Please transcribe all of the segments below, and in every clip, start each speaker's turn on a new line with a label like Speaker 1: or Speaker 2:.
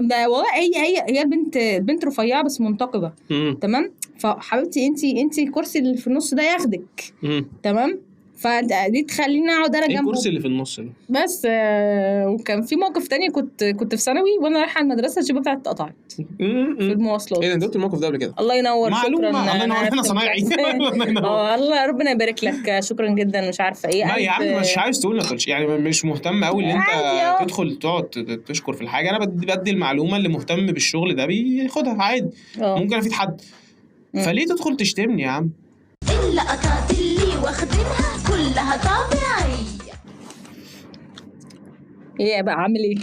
Speaker 1: ده والله هي البنت رفيعه بس منتقبه. تمام. فحبيبتي انت الكرسي اللي في النص ده ياخدك. تمام. فدي تخليني اقعد انا
Speaker 2: ايه
Speaker 1: جنبه.
Speaker 2: الكرسي اللي في النص ده؟
Speaker 1: بس وكان في موقف تاني، كنت في ثانوي وانا رايحه المدرسه الجيبه بتاعتي اتقطعت في المواصلات.
Speaker 2: ايه ده؟ انت قلت الموقف ده قبل كده؟
Speaker 1: الله ينور.
Speaker 2: معلومه.
Speaker 1: شكرا.
Speaker 2: الله ينور. انا صنايعي. الله ينور.
Speaker 1: الله ربنا يبارك لك. شكرا جدا. مش عارفه ايه.
Speaker 2: لا يا عم مش عايز تقول، ما تقولش يعني، مش مهتم قوي ان انت تدخل تقعد تشكر في الحاجه. انا بدي المعلومه، اللي مهتم بالشغل ده بياخدها عادي. ممكن افيد حد. فليه تدخل تشتمني يا عم؟
Speaker 3: اللقطات اللي واخدينها كلها طبيعية.
Speaker 1: ايه بقى عامل ايه؟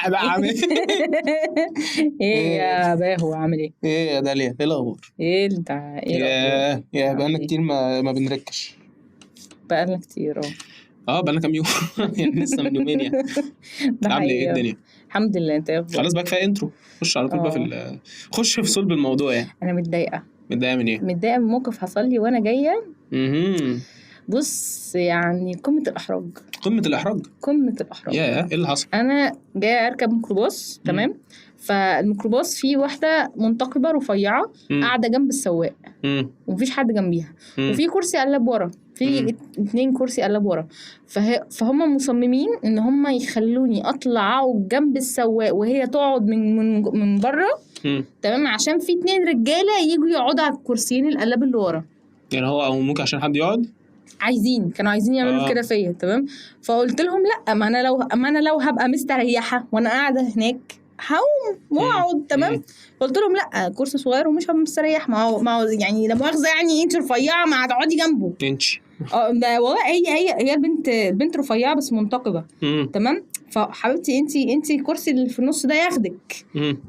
Speaker 2: بقى عامل
Speaker 1: ايه يا باهو عامل ايه؟
Speaker 2: ايه يا داليا؟ ايه الاخبار؟
Speaker 1: ايه انت؟
Speaker 2: يا بقالنا كتير ما بنركش.
Speaker 1: بقالنا كتير.
Speaker 2: بقالنا كام يوم. يعني لسه من يومين يعني. عامل ايه الدنيا؟
Speaker 1: الحمد لله. انت ايه؟
Speaker 2: خلاص بقى كفايه انترو، خش على طول بقى خش في صلب الموضوع يعني.
Speaker 1: انا متضايقه
Speaker 2: من ايه؟
Speaker 1: متضايقه من موقف حصل لي وانا جايه. بص يعني قمه الاحراج.
Speaker 2: يا ايه اللي حصل؟
Speaker 1: انا جايه اركب ميكروباص. تمام. فالميكروباص فيه واحده منتقبه رفيعه قاعده جنب السواق ومفيش حد جنبيها. وفي كرسي قلب ورا، في 2 كرسي قلب ورا. فهم مصممين ان هم يخلوني اطلع جنب السواق وهي تقعد من بره. تمام. عشان في 2 رجاله يجوا يقعدوا على الكرسيين القلب اللي ورا.
Speaker 2: يعني هو او ممكن عشان حد يقعد
Speaker 1: كانوا عايزين يعملوا كده فيا. تمام. فقلت لهم لا، ما انا لو هبقى مستريحه وانا قاعده هناك هقوم واقعد. تمام. قلت لهم لا، كرسي صغير ومش هبقى مستريح. ما هو يعني لا مؤاخذه، يعني انت رفيعه ما هتقعدي جنبه. ده والله هي البنت رفيعه بس منتقبه. تمام. فحبيبتي انت الكرسي اللي في النص ده ياخدك.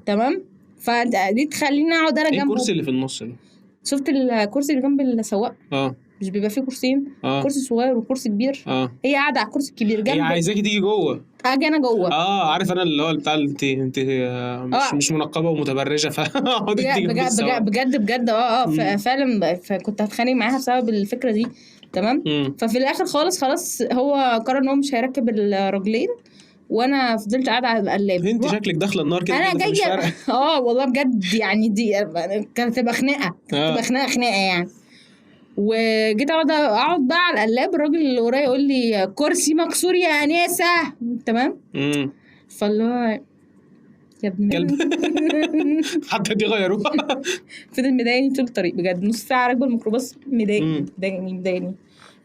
Speaker 1: تمام. فدي تخليني اقعد انا جنبه.
Speaker 2: ايه الكرسي اللي في النص ده؟
Speaker 1: شفت الكرسي اللي جنب السواق؟ مش بيبقى فيه كرسيين؟ كرسي صغير وكرسي كبير. هي قاعده على الكرسي الكبير جنب.
Speaker 2: هي عايزاكي تيجي جوه.
Speaker 1: اجي انا جوه.
Speaker 2: عارف انا اللي هو بتاع انت مش منقبه ومتبرجه
Speaker 1: بجد. فعلا. فكنت هتخانق معاها بسبب الفكره دي. تمام. ففي الاخر خلاص هو قرر ان هو مش هيركب الرجلين وانا فضلت قاعده على القلاب.
Speaker 2: انت شكلك داخله النار كده.
Speaker 1: انا جايه والله بجد يعني دي كانت تبقى خناقه. خناقه يعني. وجيت اقعد بقى على القلاب. الراجل اللي ورايا يقول لي كرسي مكسور يا انسه. تمام. فاللي هو يا ابن
Speaker 2: حتى دي غيروها.
Speaker 1: فضل مضايقني طول الطريق بجد. نص ساعه راكبه الميكروباص مضايقني.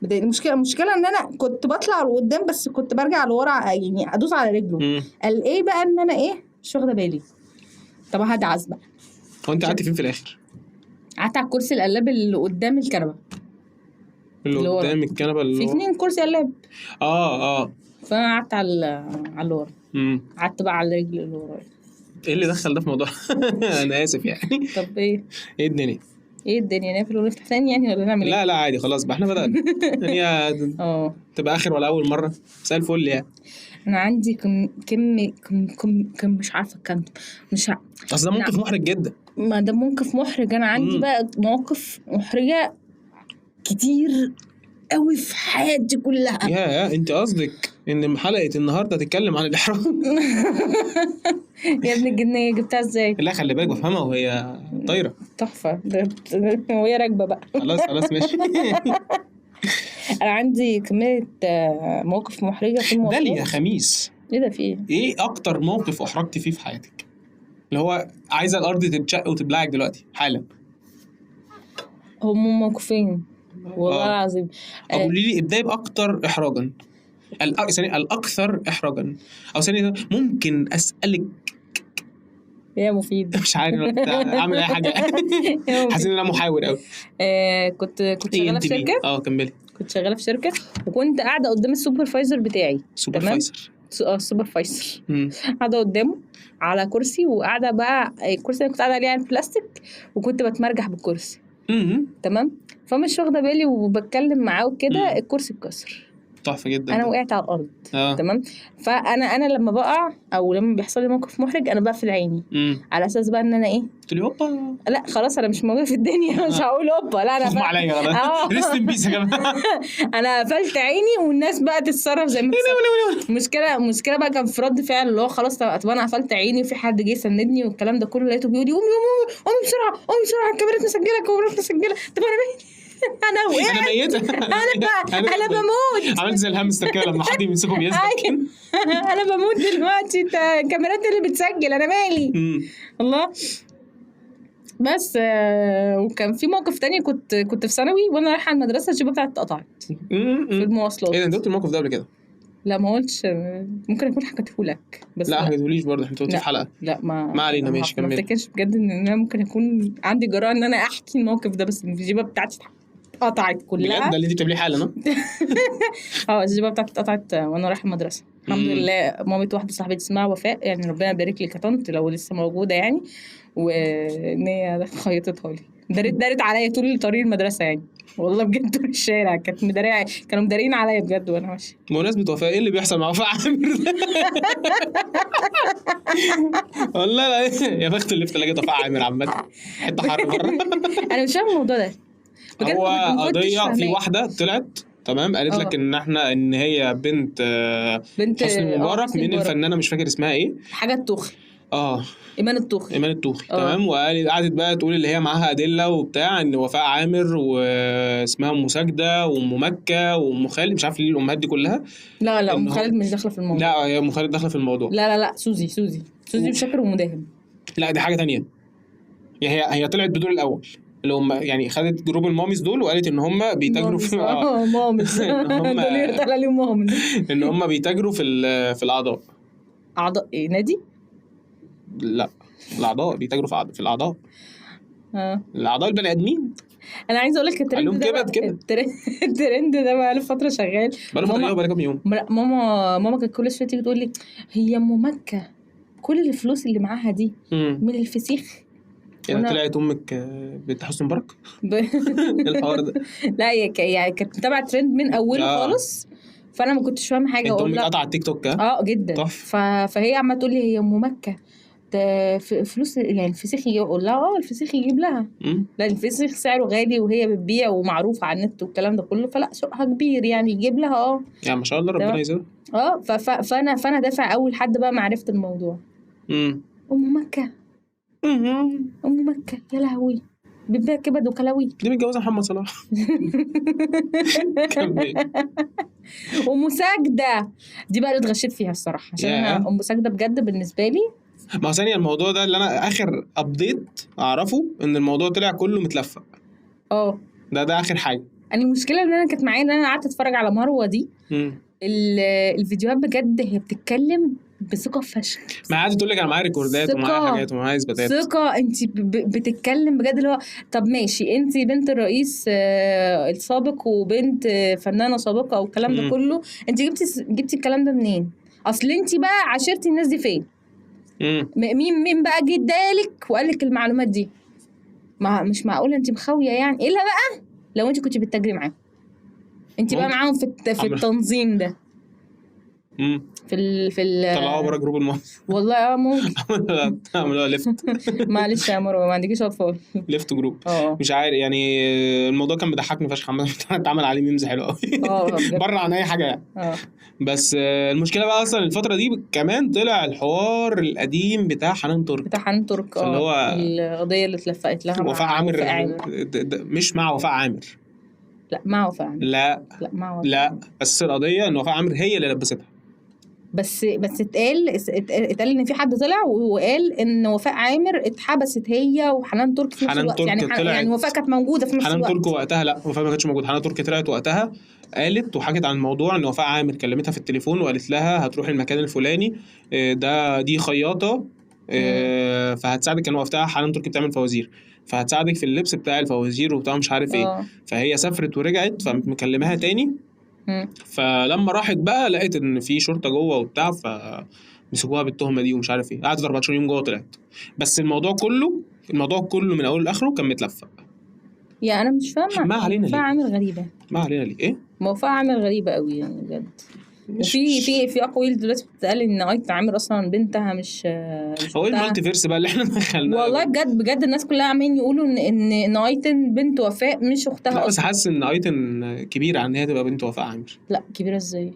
Speaker 1: المشكله ان انا كنت بطلع لقدام بس كنت برجع لورا يعني ادوس على رجله. قال ايه بقى ان انا مش واخده بالي. طب هدعس بقى.
Speaker 2: هو انت قعدتي فين في الاخر؟
Speaker 1: قعدت على الكرسي القلاب اللي قدام الكنبه.
Speaker 2: اللي قدام الكنبه اللي
Speaker 1: في 2 كرسي قلاب. فانا قعدت على اللي ورا. قعدت بقى على الرجل اللي ورايا.
Speaker 2: ايه اللي دخل ده في موضوع؟ انا اسف يعني.
Speaker 1: طب ايه
Speaker 2: الدنيا؟
Speaker 1: نقفل ونفتح ثاني يعني ولا نعمل
Speaker 2: لا عادي خلاص بقى احنا بدأنا. يعني تبقى اخر ولا اول مره؟ مساء الفل يعني.
Speaker 1: انا عندي كم مش عارفه كم مش
Speaker 2: اصل ده موقف محرج جدا.
Speaker 1: ما ده موقف محرج. انا عندي بقى مواقف محرجه كتير قوي في حياتي كلها.
Speaker 2: يا انت قصدك ان حلقه النهارده تتكلم عن الاحراج؟
Speaker 1: يا ابن الجنيه جبتها ازاي؟
Speaker 2: لا خلي بالك بفهمها وهي طايره.
Speaker 1: تحفه. وهي راكبه بقى.
Speaker 2: خلاص ماشي.
Speaker 1: انا عندي كميه مواقف محرجه في الموضوع.
Speaker 2: داليا خميس.
Speaker 1: ايه ده؟ في
Speaker 2: ايه اكتر موقف احرجتي فيه في حياتك؟ اللي هو عايزه الارض تتشق وتبلعك دلوقتي حالا.
Speaker 1: هم موقفين والله العظيم.
Speaker 2: قولي لي ابداي باكتر احراجا. الاكثر احراجا. او ثانيه ممكن اسالك
Speaker 1: يا مفيد؟
Speaker 2: مش عارف اعمل اي حاجه. حاسس ان انا محاور قوي.
Speaker 1: كنت شغاله في شركه.
Speaker 2: كملي.
Speaker 1: كنت شغاله في شركه وكنت قاعده قدام السوبرفايزر بتاعي.
Speaker 2: سوبرفايزر.
Speaker 1: السوبرفايزر. قاعده قدامه على كرسي وقاعده بقى. الكرسي اللي كنت قاعده عليه بلاستيك وكنت بتمرجح بالكرسي. تمام. فمش واخده بالي وبتكلم معاه وكده الكرسي اتكسر.
Speaker 2: تحفه جدا.
Speaker 1: انا وقعت على الارض.
Speaker 2: آه.
Speaker 1: تمام. فانا لما بقع او لما بيحصل لي موقف محرج انا بقفل عيني على اساس بقى ان انا ايه،
Speaker 2: قلت لي هوبا
Speaker 1: لا خلاص انا مش موجوده في الدنيا. مش هقول هوبا، لا انا
Speaker 2: اغمى عليا خلاص. ريست ان بيس يا جماعه.
Speaker 1: انا قفلت عيني والناس بقى تتصرف زي ما المشكله بقى كان في رد فعل اللي هو خلاص طب انا قفلت عيني وفي حد جه يسندني والكلام ده كله، لقيته بيقول لي قومي بسرعه الكاميرات مسجله. طب انا ميت. انا وقعت.
Speaker 2: انا ميته.
Speaker 1: انا بموت.
Speaker 2: عملت زي الهامستر كده لما حد يمسكه بيسبح.
Speaker 1: انا بموت دلوقتي. انت الكاميرات اللي بتسجل انا مالي. الله. بس وكان في موقف تاني، كنت في ثانوي وانا رايحه المدرسه الجيبه بتاعتي اتقطعت في المواصلات.
Speaker 2: ايه ده، انت قلت الموقف ده قبل كده؟
Speaker 1: لا ما قلتش، ممكن اكون حكيته لك بس
Speaker 2: لا حكيتهوليش برضه، احنا قلت في حلقه.
Speaker 1: لا ما
Speaker 2: علينا. ماشي كمل.
Speaker 1: ما افتكرش بجد ان انا ممكن اكون عندي جرأة ان انا احكي الموقف ده، بس الجيبه بتاعتي اتقطعت كلها
Speaker 2: بجد. ده اللي انت بتعمليه حالا؟
Speaker 1: الجيبه بتاعتي اتقطعت وانا رايحه المدرسه. الحمد لله مامة واحده صاحبتي اسمها وفاء، يعني ربنا يبارك لك يا طنط لو لسه موجوده يعني، وان هي خيطتها لي. دارت عليا طول طريق المدرسه يعني، والله بجد طول الشارع كانوا مدارين عليا بجد وانا ماشيه.
Speaker 2: بمناسبة وفاء، ايه اللي بيحصل مع وفاء عامر ده؟ والله لا يا بخت اللي في ثلاجة وفاء عامر عامة، حتة حر بره.
Speaker 1: انا مش فاهم الموضوع ده بجد.
Speaker 2: هو قضية في واحدة طلعت تمام قالت لك ان هي بنت حسني مبارك من الفنانة مش فاكر اسمها ايه،
Speaker 1: حاجة الطوخي. ايمان الطوخي.
Speaker 2: تمام. وقعدت بقى تقول اللي هي معاها ادله وبتاع ان وفاء عامر واسمها ام ساجده وام مكه وام خالد، مش عارف ليه الامهات دي كلها.
Speaker 1: لا ام خالد مش داخله في الموضوع.
Speaker 2: لا هي ام خالد داخله في الموضوع.
Speaker 1: لا سوزي وشاكر ومداهم.
Speaker 2: لا دي حاجه تانية. هي طلعت بدول الاول اللي هم يعني خدت جروب الماميز دول وقالت ان هم بيتاجروا في
Speaker 1: ماميز. دول يرتقل عليهم ماميز.
Speaker 2: ان هم بيتاجروا في الاعضاء.
Speaker 1: اعضاء ايه، نادي؟
Speaker 2: لا الاعضاء بيتاجروا في الاعضاء. الاعضاء البني ادمين.
Speaker 1: انا عايزه اقول لك الترند ده بقى له فتره شغال.
Speaker 2: بقى كام يوم.
Speaker 1: ماما كانت كل شويه تيجي تقول لي هي ام مكه كل الفلوس اللي معاها دي من الفسيخ.
Speaker 2: يعني طلعت امك بنت حسني مبارك. الحوار ده.
Speaker 1: لا هي كانت متابعه ترند من اوله خالص، فانا ما كنتش فاهمه حاجه.
Speaker 2: انت امك قطع على التيك توك؟
Speaker 1: جدا. فهي عماله تقول لي هي ام مكه ده فلوس يعني الفسيخ يجيب، اقول لها الفسيخ يجيب لها. لا الفسيخ سعره غالي وهي بتبيع ومعروفه على النت والكلام ده كله، فلا سوقها كبير يعني يجيب لها.
Speaker 2: يعني ما شاء الله ربنا يزيدها.
Speaker 1: فانا دافع اول حد بقى ما عرفت الموضوع. ام مكه يا لهوي بتبيع كبد وكلاوي.
Speaker 2: دي متجوزه محمد صلاح.
Speaker 1: ام ساجده دي بقى اللي اتغشيت فيها الصراحه، عشان انا ام ساجده بجد بالنسبه لي.
Speaker 2: ما هو ثانيه الموضوع ده اللي انا اخر ابديت اعرفه ان الموضوع طلع كله متلفق. ده اخر حاجه.
Speaker 1: انا المشكله ان انا كانت معايا ان انا قعدت اتفرج على مروه دي. الفيديوهات بجد هي بتتكلم بثقه فشخ.
Speaker 2: ما عايزه تقول لك انا معايا ريكوردات ومعايا حاجات ومعايا اثباتات.
Speaker 1: ثقه. انت بتتكلم بجد اللي هو طب ماشي انت بنت الرئيس السابق وبنت فنانه سابقه والكلام ده كله، انت جبتي الكلام ده منين؟ اصل انت بقى عاشرتي الناس دي فين؟ مين بقى جه ادالك وقال لك المعلومات دي؟ مش معقوله انت مخاويه يعني، الا بقى لو انت كنت بتتاجري معاهم، انت بقى معاهم في التنظيم ده. في
Speaker 2: طلعوا بره جروب المصري.
Speaker 1: والله ممكن
Speaker 2: عملوها ليفت.
Speaker 1: معلش يا مروه ما عندكيش اطفال.
Speaker 2: ليفت جروب. مش عارف يعني الموضوع كان بيضحكني فشخ. اتعمل عليه ميمز حلو قوي. بره عن اي حاجه يعني. بس المشكله بقى اصلا الفتره دي كمان طلع الحوار القديم بتاع حنان ترك. اللي هو
Speaker 1: القضيه اللي اتلفقت لها
Speaker 2: وفاء عامر. مش مع وفاء عامر.
Speaker 1: لا مع وفاء عامر.
Speaker 2: لا
Speaker 1: مع وفاء.
Speaker 2: لا بس القضيه ان وفاء عامر هي اللي لبستها.
Speaker 1: بس اتقال ان في حد طلع وقال ان وفاء عامر اتحبست هي وحنان ترك في نفس الوقت. يعني وفاء كانت موجوده في نفس الوقت.
Speaker 2: حنان ترك وقتها لا وفاء ما كانتش موجوده. حنان ترك طلعت وقتها قالت وحكت عن الموضوع ان وفاء عامر كلمتها في التليفون وقالت لها هتروح المكان الفلاني دي خياطه فهتساعدك. كان وقتها حنان ترك بتعمل فوازير فهتساعدك في اللبس بتاع الفوازير وبتاع مش عارف ايه. فهي سافرت ورجعت فمكلمها تاني. فلما راحت بقى لقيت ان في شرطه جوه وبتاع فمسكوها بالتهمه دي ومش عارف ايه. قعدت 14 يوم جوه طلعت. بس الموضوع كله من اوله لاخره كان متلفق.
Speaker 1: انا مش فاهمه.
Speaker 2: ما علينا ليه؟
Speaker 1: عامل غريبه.
Speaker 2: ما علينا ليه؟ ايه
Speaker 1: موفقة عامل غريبة قوي يعني بجد. وفي اقاويل دلوقتي بتتقال ان ايتن عامر اصلا بنتها مش
Speaker 2: هو المالتي فيرس بقى اللي احنا دخلناه
Speaker 1: والله بجد الناس كلها عمالين يقولوا ان ايتن بنت وفاء مش اختها
Speaker 2: لا بس
Speaker 1: اصلا.
Speaker 2: حاسس ان ايتن كبيره عن ان هي تبقى بنت وفاء عامر.
Speaker 1: لا كبيره ازاي؟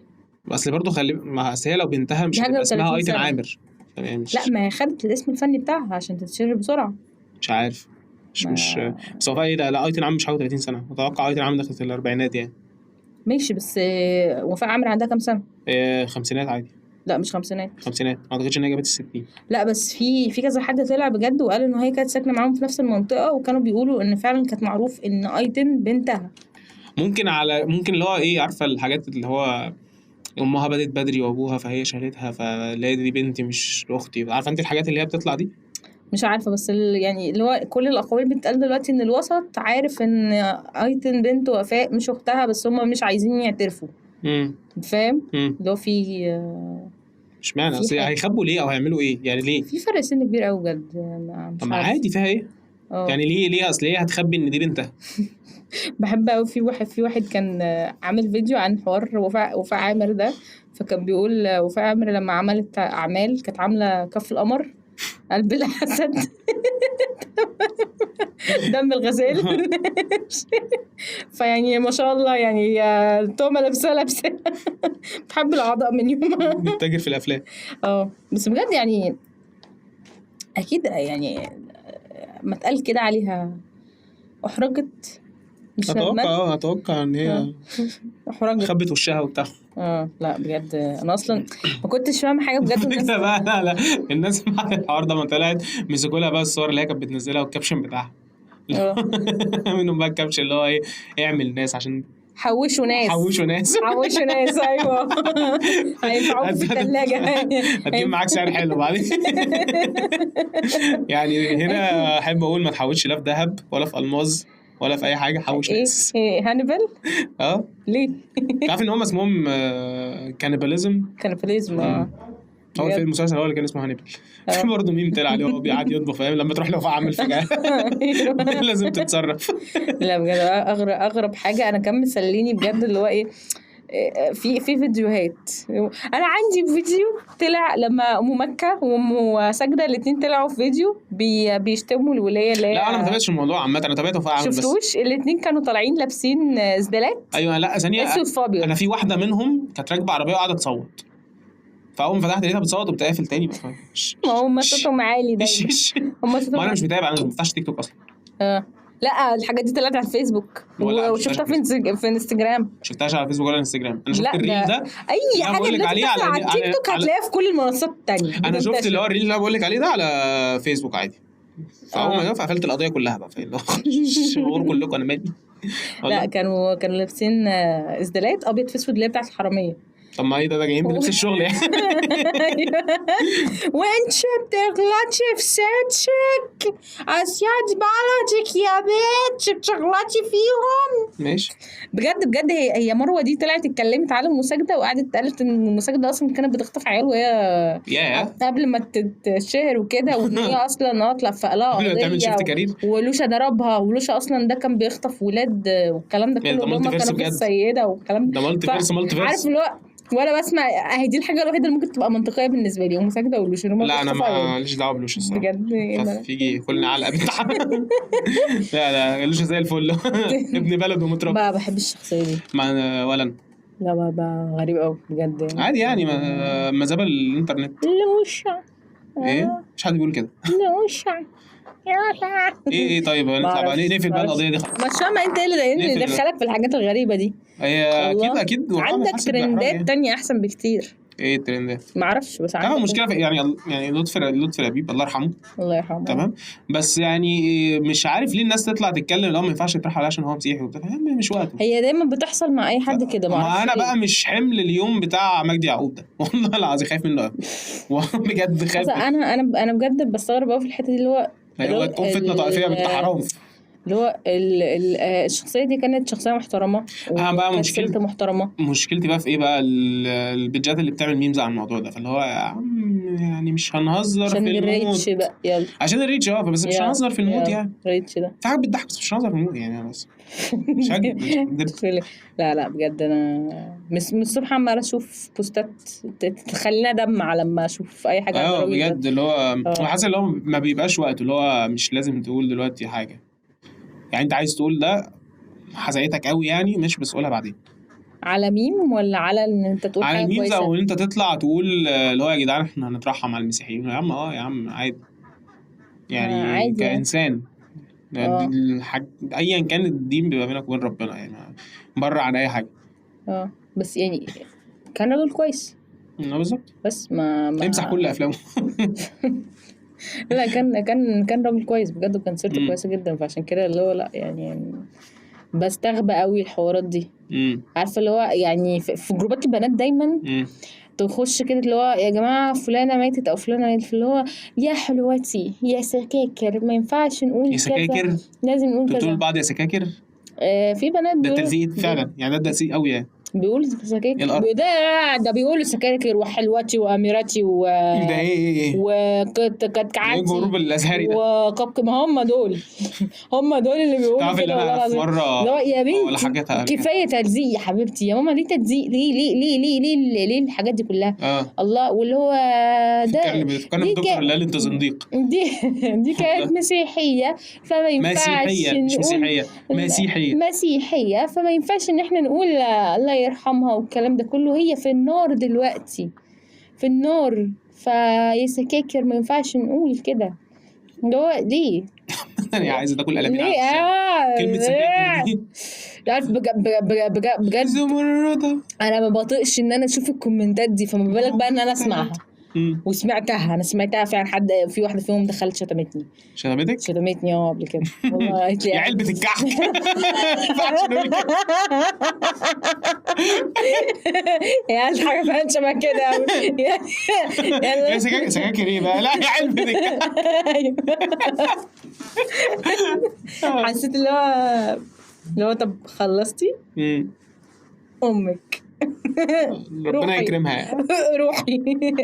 Speaker 2: اصل برضه ما هي لو بنتها مش هتبقى اسمها ايتن عامر يعني مش...
Speaker 1: لا ما هي خدت الاسم الفني بتاعها عشان تتشهر بسرعه.
Speaker 2: مش عارف مش بس وفاء ايه؟ لا ايتن عامر مش حاجه 30 سنه، اتوقع ايتن عامر دخلت الاربعينات يعني.
Speaker 1: ماشي بس وفاء عامر عندها كام سنه؟
Speaker 2: خمسينات عادي.
Speaker 1: لا مش خمسينات
Speaker 2: ما اعتقدش ان هي جابت ال60.
Speaker 1: لا بس في كذا حد طلع بجد وقال ان هي كانت ساكنه معاهم في نفس المنطقه وكانوا بيقولوا ان فعلا كانت معروف ان ايتن بنتها.
Speaker 2: ممكن اللي هو ايه، عارفه الحاجات اللي هو امها بدت بدري وابوها فهي شالتها فلا دي بنتي مش اختي، عارفه انت الحاجات اللي هي بتطلع دي.
Speaker 1: مش عارفه بس يعني اللي هو كل الاقاويل بتتقال دلوقتي ان الوسط عارف ان ايتن بنت وفاء مش اختها بس هم مش عايزين يعترفوا. فاهم اللي هو في
Speaker 2: مش معنى اصل هيخبوا ليه او هيعملوا ايه يعني؟ ليه
Speaker 1: في فرق سن كبير قوي بجد؟
Speaker 2: طب ما عادي فيها ايه يعني؟ ليه اصل هي هتخبي ان دي بنتها؟
Speaker 1: بحب قوي في واحد كان عامل فيديو عن حوار وفاء عامر ده، فكان بيقول وفاء عامر لما عملت اعمال كانت عامله كف القمر، قلب الاسد دم الغزال فيعني ما شاء الله يعني تومه لابسه بتحب الاعضاء من يومها
Speaker 2: بتتاجر في الافلام.
Speaker 1: بس بجد يعني اكيد يعني ما اتقال كده عليها احرجت. مش
Speaker 2: اتوقع ان هي
Speaker 1: احرجت
Speaker 2: خبت وشها وبتاع.
Speaker 1: لا بجد انا اصلا ما كنتش فاهمه حاجه بجد.
Speaker 2: الناس بقى لا الناس بعد الحوار ده ما طلعت مسكوا لها بقى الصور اللي هي كانت بتنزلها والكابشن بتاعها منهم بقى الكابشن اللي هو ايه، اعمل ناس عشان
Speaker 1: حوشوا ناس ايوه هينفعوك في الثلاجه
Speaker 2: هتجيب معاك سعر حلو بعدين يعني هنا احب اقول ما تحوشش لا في ذهب ولا في الماظ ولا في اي حاجه، حوش ناس.
Speaker 1: هانيبال ليه؟
Speaker 2: عارف ان هم اسمهم كانيباليزم هو في المسلسل هو اللي كان اسمه هانيبال. في برضه ميم طلع عليه وهو قاعد يطبخ، فاهم لما تروح له عامل فجاه لازم تتصرف.
Speaker 1: لا بجد اغرب حاجه انا كان مسليني بجد اللي هو ايه، في فيديوهات. انا عندي فيديو طلع لما ام مكه وام ساجده الاثنين طلعوا في فيديو بيشتموا الولايه اللي
Speaker 2: لا انا ما تابعتش الموضوع عامه، انا تابعته فعلا بس
Speaker 1: شفتوش الاثنين كانوا طالعين لابسين زبالات.
Speaker 2: ايوه لا ثانيه انا في واحده منهم كانت راكبه عربيه وقاعده تصوت، فاول ما فتحت لقيتها بتصوت وبتقفل تاني بقى.
Speaker 1: ما هم صوتهم عالي دايما.
Speaker 2: ما انا مش متابع، انا ما بفتحش تيك توك اصلا.
Speaker 1: لا الحاجات دي طلعت على الفيسبوك وشفتها في انستجرام.
Speaker 2: شفتهاش على الفيسبوك ولا انستجرام، انا شفت الريل ده
Speaker 1: اي حاجه اللي على التيك توك هتلاقيها في كل المنصات التانية.
Speaker 2: انا شفت اللي هو الريل اللي بقول لك عليه ده على فيسبوك عادي، فاول ما جه قفلت القضيه كلها بقى، فاهم شعور كلكم انا مالي.
Speaker 1: لا كانوا لابسين اسدالات ابيض في اسود اللي هي بتاعت الحراميه.
Speaker 2: طب ما ايه ده جايين بنفس الشغل يعني.
Speaker 1: وانت بتغلطي في ستك اسياد بلدك يا بيت بتغلطي فيهم.
Speaker 2: ماشي
Speaker 1: بجد هي مروه دي طلعت اتكلمت على المساجده وقعدت قالت ان المساجده اصلا كانت بتخطف عيال وهي قبل ما تتشهر وكده، وان هي اصلا لفق لها قضيه ولوشا ضربها، ولوشا اصلا ده كان بيخطف ولاد والكلام ده كله، هم كانوا في السيده والكلام
Speaker 2: ده مالتي فيرس
Speaker 1: عارف اللي هو وانا بسمع اهي دي الحاجه الوحيده اللي ممكن تبقى منطقيه بالنسبه لي، ومساجده ولوشا.
Speaker 2: لا انا ماليش دعوه بلوشا الصراحه بجد، فيجي كلنا علقه بتاع. لا لوشا زي الفل ابن بلد ومتربي.
Speaker 1: ما بحبش الشخصيه دي
Speaker 2: ولا انا.
Speaker 1: لا بقى غريب قوي بجد يعني.
Speaker 2: عادي يعني ما زبل الانترنت.
Speaker 1: لوشا
Speaker 2: ايه مش حد بيقول كده.
Speaker 1: لوشا
Speaker 2: ايه طيب نطلع بقى نقفل بقى القضيه دي خلاص.
Speaker 1: مش فاهمه انت اللي دخلك في الحاجات الغريبه دي.
Speaker 2: هي اكيد
Speaker 1: عندك ترندات تانية احسن بكتير.
Speaker 2: ايه الترندات؟
Speaker 1: ما اعرفش بس
Speaker 2: عندك المشكله يعني لطفي لبيب الله يرحمه تمام، بس يعني مش عارف ليه الناس تطلع تتكلم لو ما ينفعش يطرح عليه عشان هو مسيحي وبتاع، مش وقته.
Speaker 1: هي دايما بتحصل مع اي حد كده.
Speaker 2: ما انا بقى مش حمل اليوم بتاع مجدي يعقوب ده والله العظيم خايف منه قوي بجد خايف.
Speaker 1: انا بجد بستغرب قوي في الحته دي اللي هو
Speaker 2: تقوم فتنه طائفيه بنت حرام.
Speaker 1: اللي هو الشخصيه دي كانت شخصيه محترمه
Speaker 2: بقى
Speaker 1: وكانت ست محترمه.
Speaker 2: مشكلتي بقى في ايه بقى؟ البيجات اللي بتعمل ميمز عن الموضوع ده، فاللي هو يا عم يعني مش هنهزر
Speaker 1: عشان
Speaker 2: في
Speaker 1: الريتش
Speaker 2: الموت
Speaker 1: بقى، يلا
Speaker 2: عشان الريتش بس مش هنهزر في الموت يعني.
Speaker 1: الريتش ده
Speaker 2: في حاجه بتضحك بس مش هنهزر في الموت يعني. انا بس مش هكدب.
Speaker 1: لا بجد انا من الصبح عمال اشوف بوستات تخلينا دمع لما اشوف اي حاجه عن الراجل ده.
Speaker 2: بجد اللي هو حاسس اللي هو ما بيبقاش وقته، اللي هو مش لازم تقول دلوقتي حاجه يعني. انت عايز تقول ده حزقتك قوي يعني، مش بس قولها بعدين.
Speaker 1: على ميم ولا على ان انت تقول
Speaker 2: على
Speaker 1: حاجه
Speaker 2: الميمز،
Speaker 1: كويسه؟
Speaker 2: او ان انت تطلع تقول اللي هو يا جدعان احنا هنترحم على المسيحيين يا عم. يا عم عادي يعني،
Speaker 1: عادي
Speaker 2: كإنسان ايا كان الدين بيبقى بينك وبين ربنا يعني، بره عن اي حاجه.
Speaker 1: بس يعني كان راجل كويس.
Speaker 2: بالظبط.
Speaker 1: بس ما
Speaker 2: امسح كل افلامه.
Speaker 1: لا كان راجل كويس بجد، وكان سيرته كويسه جدا، فعشان كده اللي هو لا يعني بستغبى قوي الحوارات دي. عارفه اللي هو يعني في جروبات البنات دايما تخش كده اللي هو يا جماعه فلانه ماتت او فلانه ماتت، اللي هو يا حلوتي يا سكاكر، ما ينفعش نقول
Speaker 2: يا سكاكر،
Speaker 1: لازم نقول كذا.
Speaker 2: بتقول بعض يا سكاكر.
Speaker 1: في بنات
Speaker 2: ده تلزيق فعلا يعني، ده تلزيق قوي يعني.
Speaker 1: بيقولوا سكاكر ده بيقولوا سكاكر وحلوتي واميرتي
Speaker 2: ده ايه
Speaker 1: وكتكعتي
Speaker 2: جروب الازهري ده
Speaker 1: ما هم دول اللي بيقولوا
Speaker 2: تعرف اللي انا في مره
Speaker 1: يا بنتي كفايه تلزيق يا حبيبتي يا ماما، ليه تلزيق؟ ليه الحاجات دي كلها؟ الله. واللي هو ده
Speaker 2: كان الدكتور اللي قال انت زنديق.
Speaker 1: دي كانت مسيحيه، فما ينفعش مسيحيه فما ينفعش ان احنا نقول الله يرحمها والكلام ده كله. هي في النار دلوقتي، في النار، فيا سكاكر ما ينفعش نقول كده. اللي هو ليه؟
Speaker 2: انا عايزه تاكل قلمين على كلمه سكاكر دي.
Speaker 1: عارف بجد
Speaker 2: زمردة.
Speaker 1: انا ما بطيقش ان انا اشوف الكومنتات دي، فما بالك بقى ان انا اسمعها. انا سمعتها فعلا. حد في واحده فيهم دخلت شتمتني قبل كده والله. قالت لي
Speaker 2: يا علبه الكحك.
Speaker 1: يعني حاجه فعلا شبه كده.
Speaker 2: يا سكاكر ايه بقى؟ لا يا علبه الكحك.
Speaker 1: حسيت اللي هو طب خلصتي امك
Speaker 2: ربنا يكرمها.
Speaker 1: روحي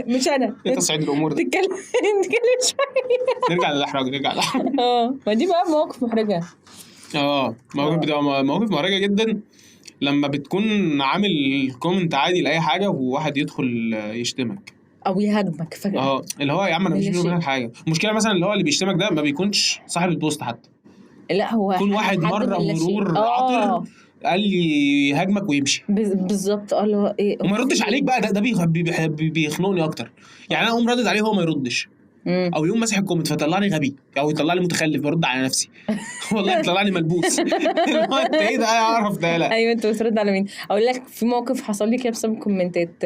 Speaker 1: مش انا
Speaker 2: تصعيد الامور دي.
Speaker 1: نتكلم شويه.
Speaker 2: نرجع للاحراج.
Speaker 1: ما دي بقى مواقف محرجه.
Speaker 2: مواقف محرجه جدا لما بتكون عامل كومنت عادي لاي حاجه وواحد يدخل يشتمك
Speaker 1: او يهاجمك فجاه.
Speaker 2: اللي هو يا عم انا مش منك حاجه. المشكله مثلا اللي هو اللي بيشتمك ده ما بيكونش صاحب البوست حتى.
Speaker 1: لا هو
Speaker 2: يكون واحد مره مرور عطر قال لي هاجمك ويمشي.
Speaker 1: بالظبط. اللي هو ايه
Speaker 2: وما يردش عليك بقى. ده بيخنقني اكتر يعني. انا اقوم ردد عليه هو ما يردش، او يقوم مسح الكومنت فطلعني غبي او يطلع لي متخلف برد على نفسي. والله يطلع لي ملبوس. انت ايه ده؟ اعرف ده. لا
Speaker 1: ايوه انت بترد على مين؟ اقول لك في موقف حصل لي كده بسبب كومنتات.